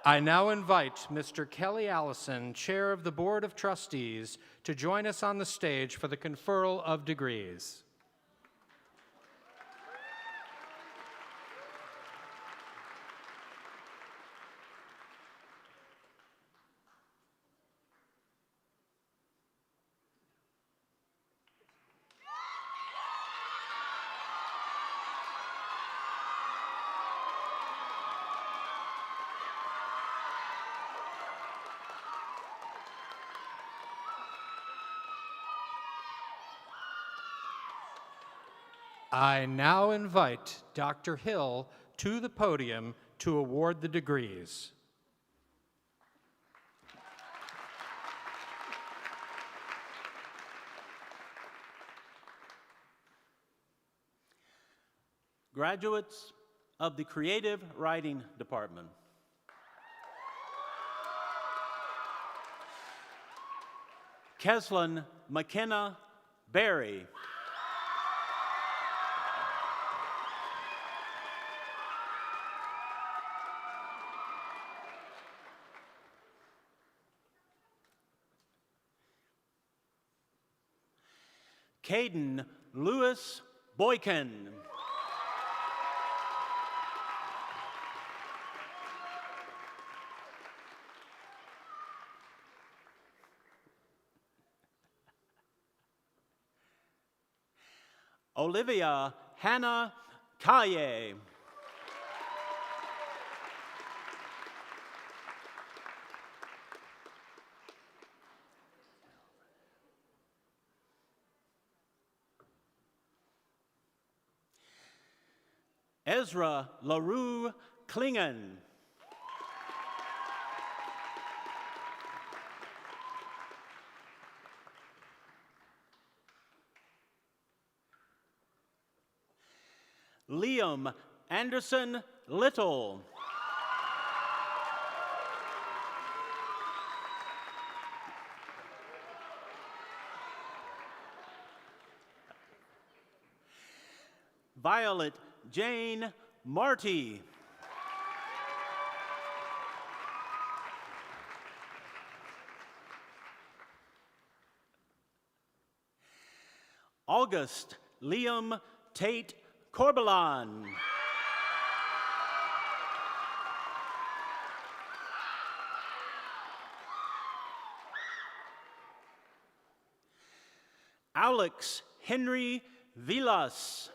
I now invite Mr. Kelly Allison, Chair of the Board of Trustees, to join us on the stage for the conferral of degrees. I now invite Dr. Hill to the podium to award the degrees. Graduates of the Creative Writing Department. Keslin McKenna Berry. Caden Lewis Boykin. Olivia Hannah Kaye. Ezra LaRue Klingen. Liam Anderson Little. Violet Jane Marty. August Liam Tate Corbalon. Alex Henry Vilas.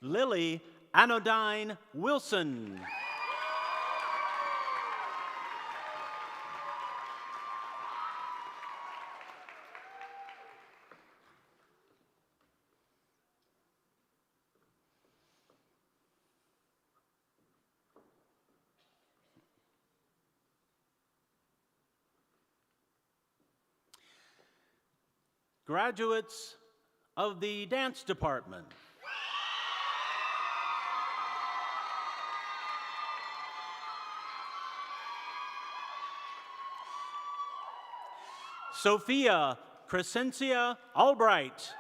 Lily Anodyne Wilson. Graduates of the Dance Department. Sophia Crescencia Albright.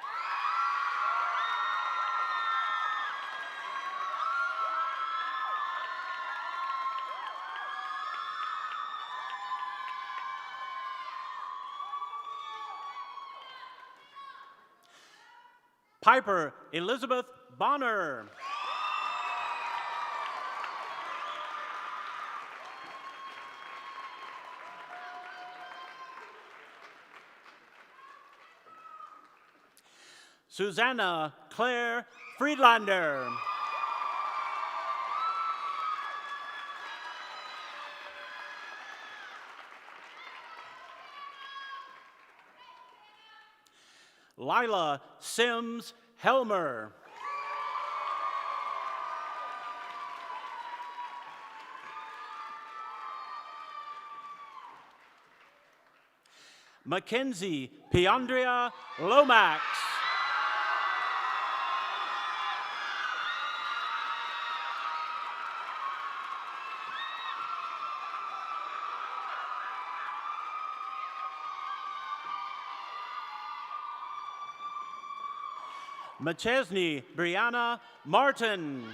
Piper Elizabeth Bonner. Susanna Claire Friedlander. Lila Sims Helmer. Mackenzie Piandria Lomax. McChesney Brianna Martin.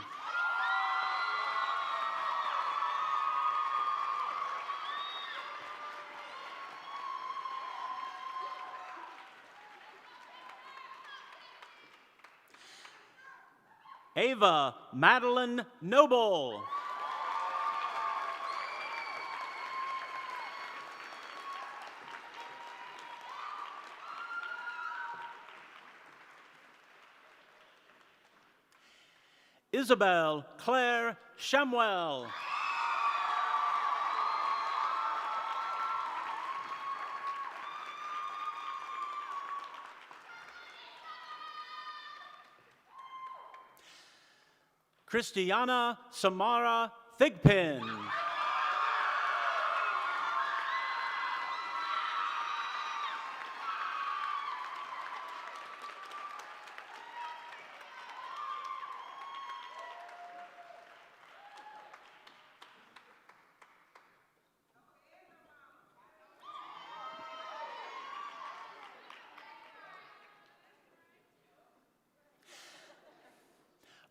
Ava Madeline Noble. Isabel Claire Shamwell. Christiana Samara Thigpen.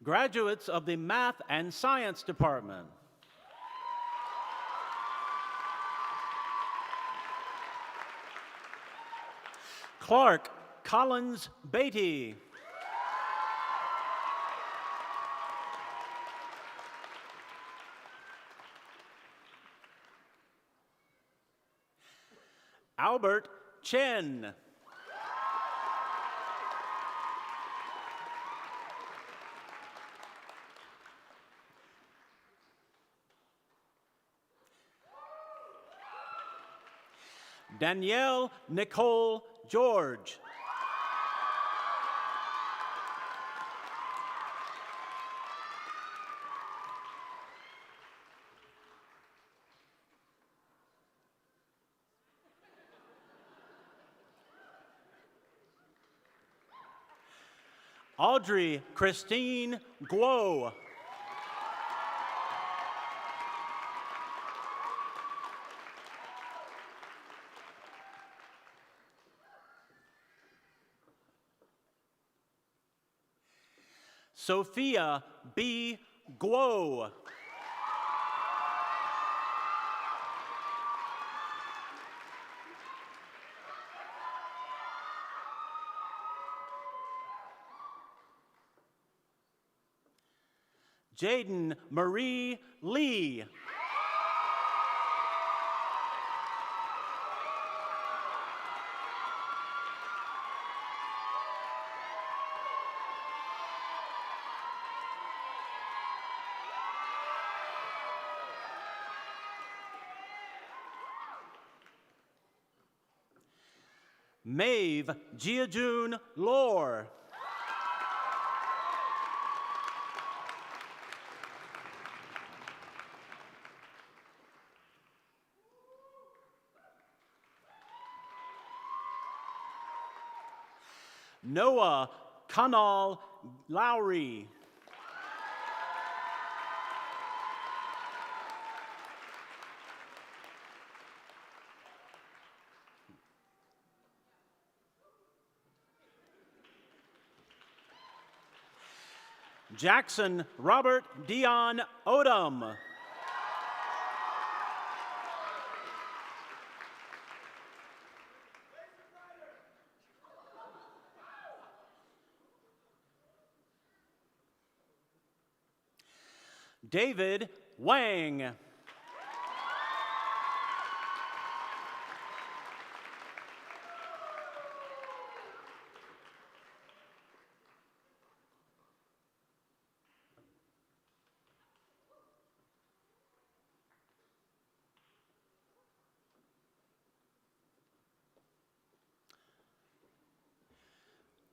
Graduates of the Math and Science Department. Clark Collins Beatty. Albert Chen. Danielle Nicole George. Audrey Christine Guo. Sophia B. Guo. Jaden Marie Lee. Maeve Jiajun Lore. Noah Kanal Lowry. Jackson Robert Dion Odom. David Wang.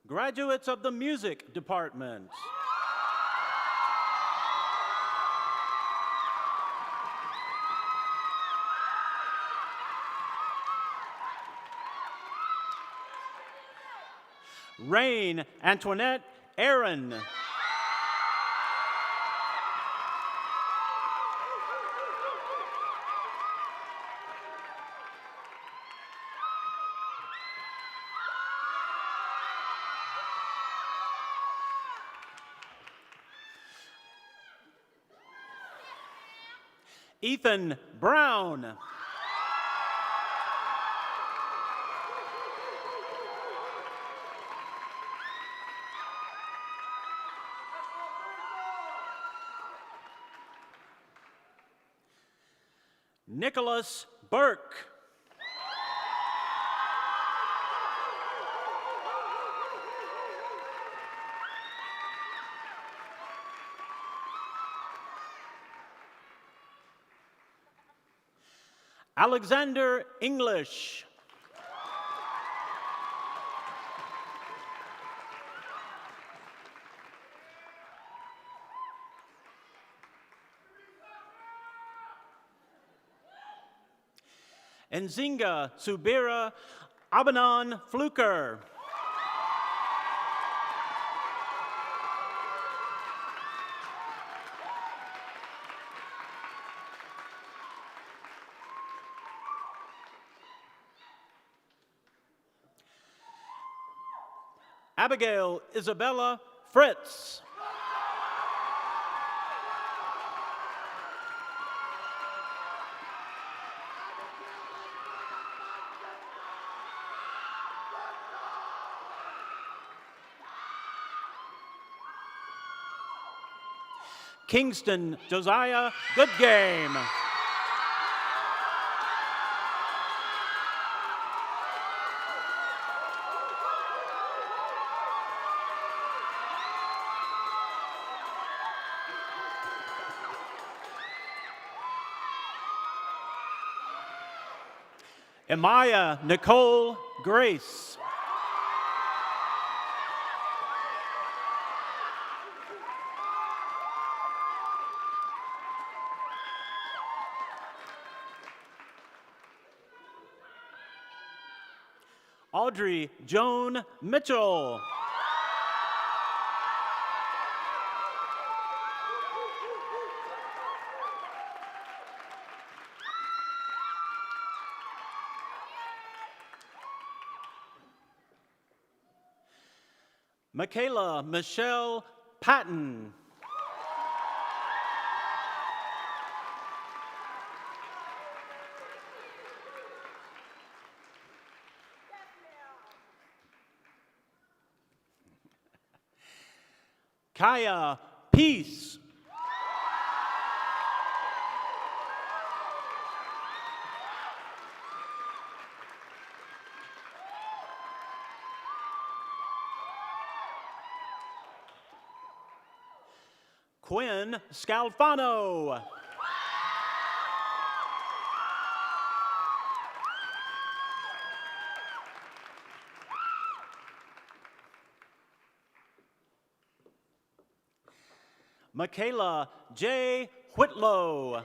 Graduates of the Music Department. Rain Antoinette Aaron. Ethan Brown. Nicholas Burke. Alexander English. Nzinga Subira Abanan Fluker. Abigail Isabella Fritz. Kingston Josiah Goodgame. Amaya Nicole Grace. Audrey Joan Mitchell. Michaela Michelle Patton. Kaya Peace. Quinn Scalfano. Michaela J. Whitlow.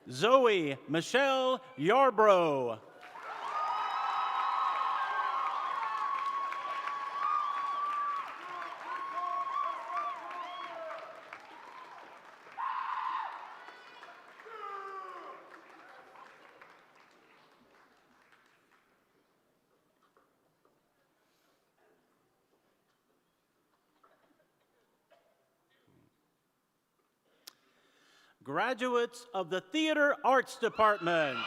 Zoe Michelle Yarbrough. Graduates of the Theater Arts Department.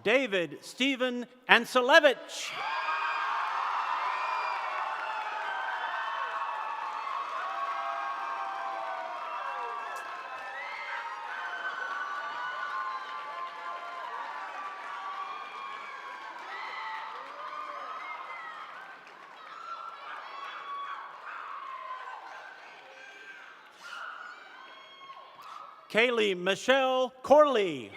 David Stephen Anselevich. Kaylee Michelle Corley.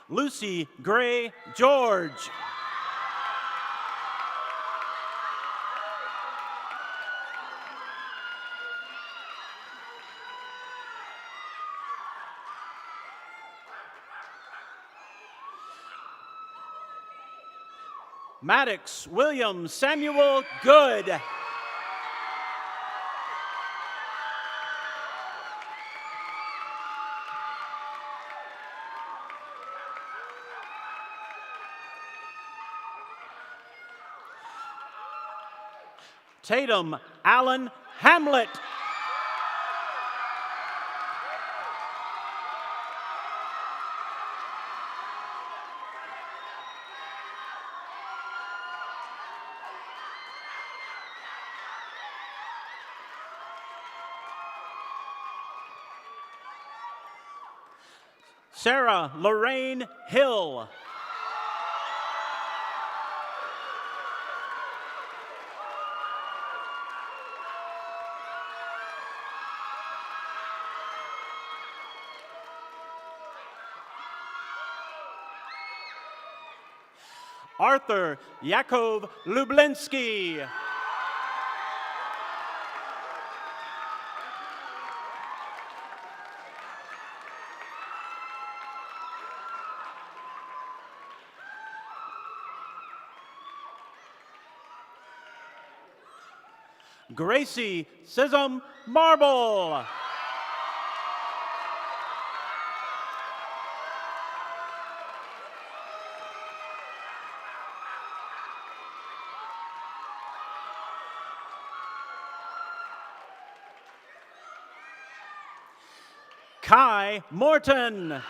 Lucy Gray George. Maddox William Samuel Good. Tatum Allen Hamlet. Sarah Lorraine Hill. Arthur Yakov Lublinsky. Gracie Sism Marble. Kai Morton.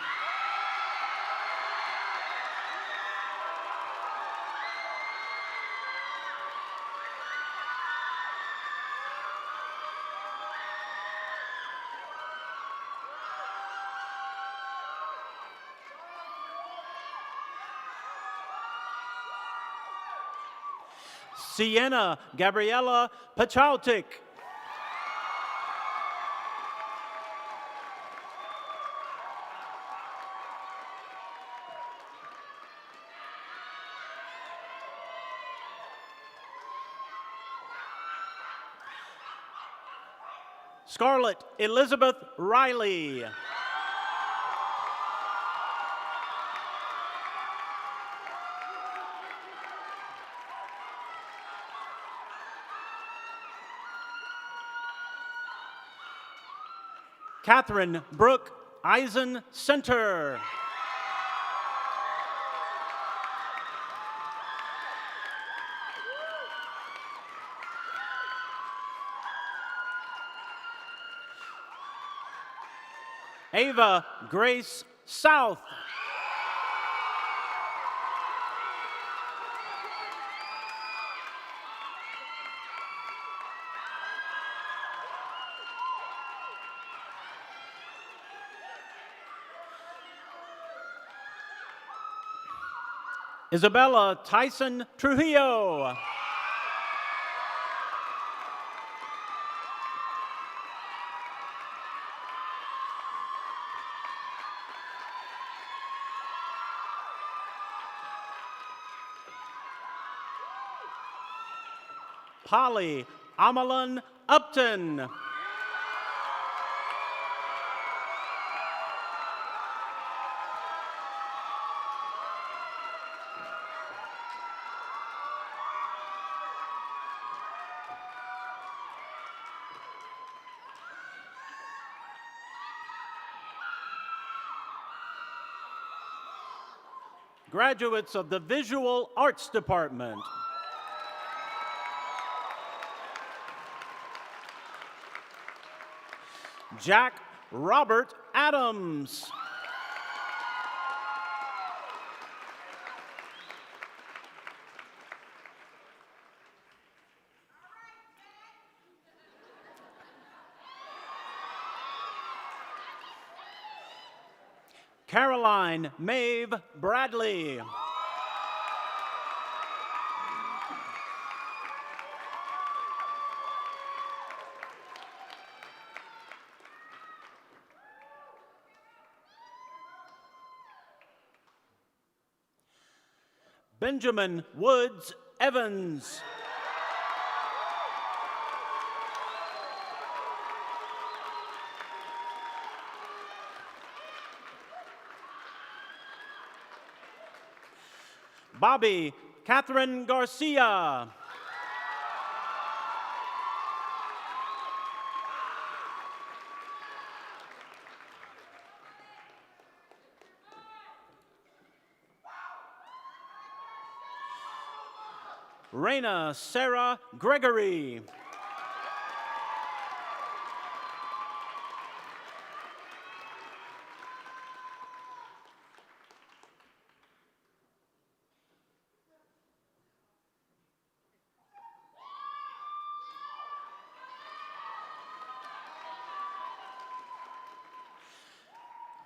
Sienna Gabriella Pachautik. Scarlett Elizabeth Riley. Catherine Brooke Eisen Center. Ava Grace South. Isabella Tyson Trujillo. Polly Amalon Upton. Graduates of the Visual Arts Department. Jack Robert Adams. Caroline Maeve Bradley. Benjamin Woods Evans. Bobby Catherine Garcia. Raina Sarah Gregory.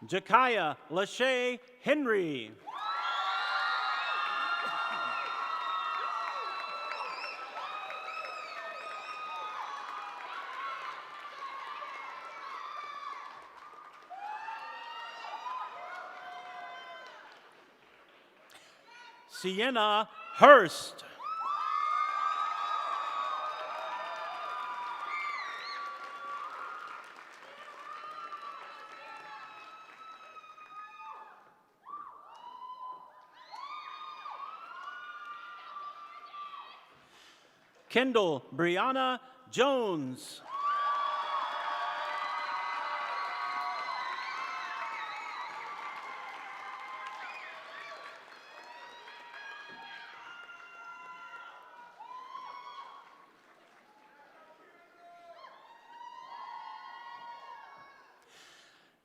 Jakaya Lachey Henry. Sienna Hurst. Kendall Brianna Jones.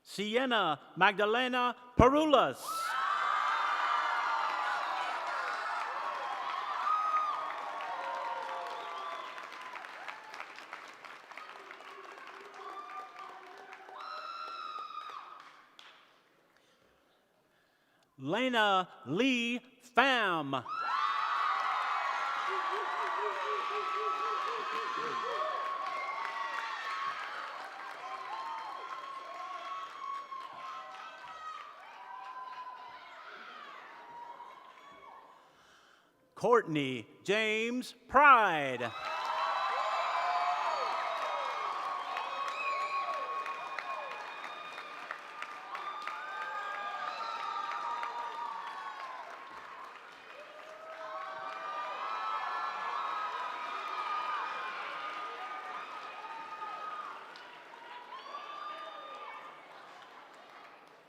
Sienna Magdalena Perulas. Lena Lee Pham. Courtney James Pride.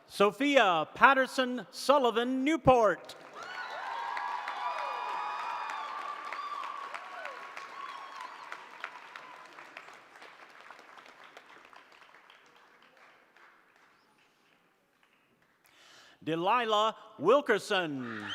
Sophia Patterson Sullivan Newport. Delilah Wilkerson.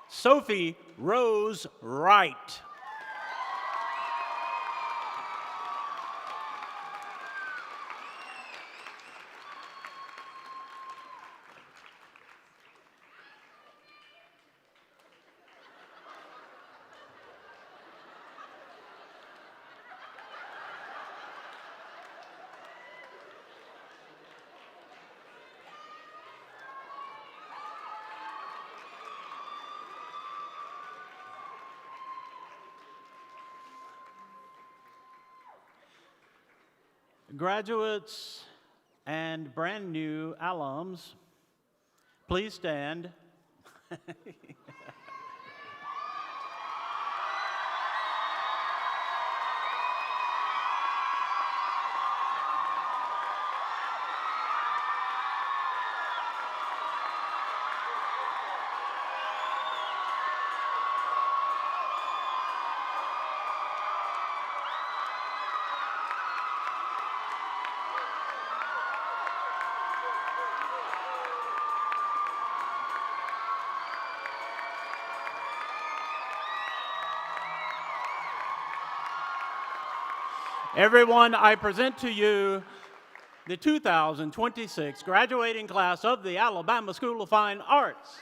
Sophie Rose Wright. Graduates and brand new alums, please stand. Everyone, I present to you the 2026 graduating class of the Alabama School of Fine Arts.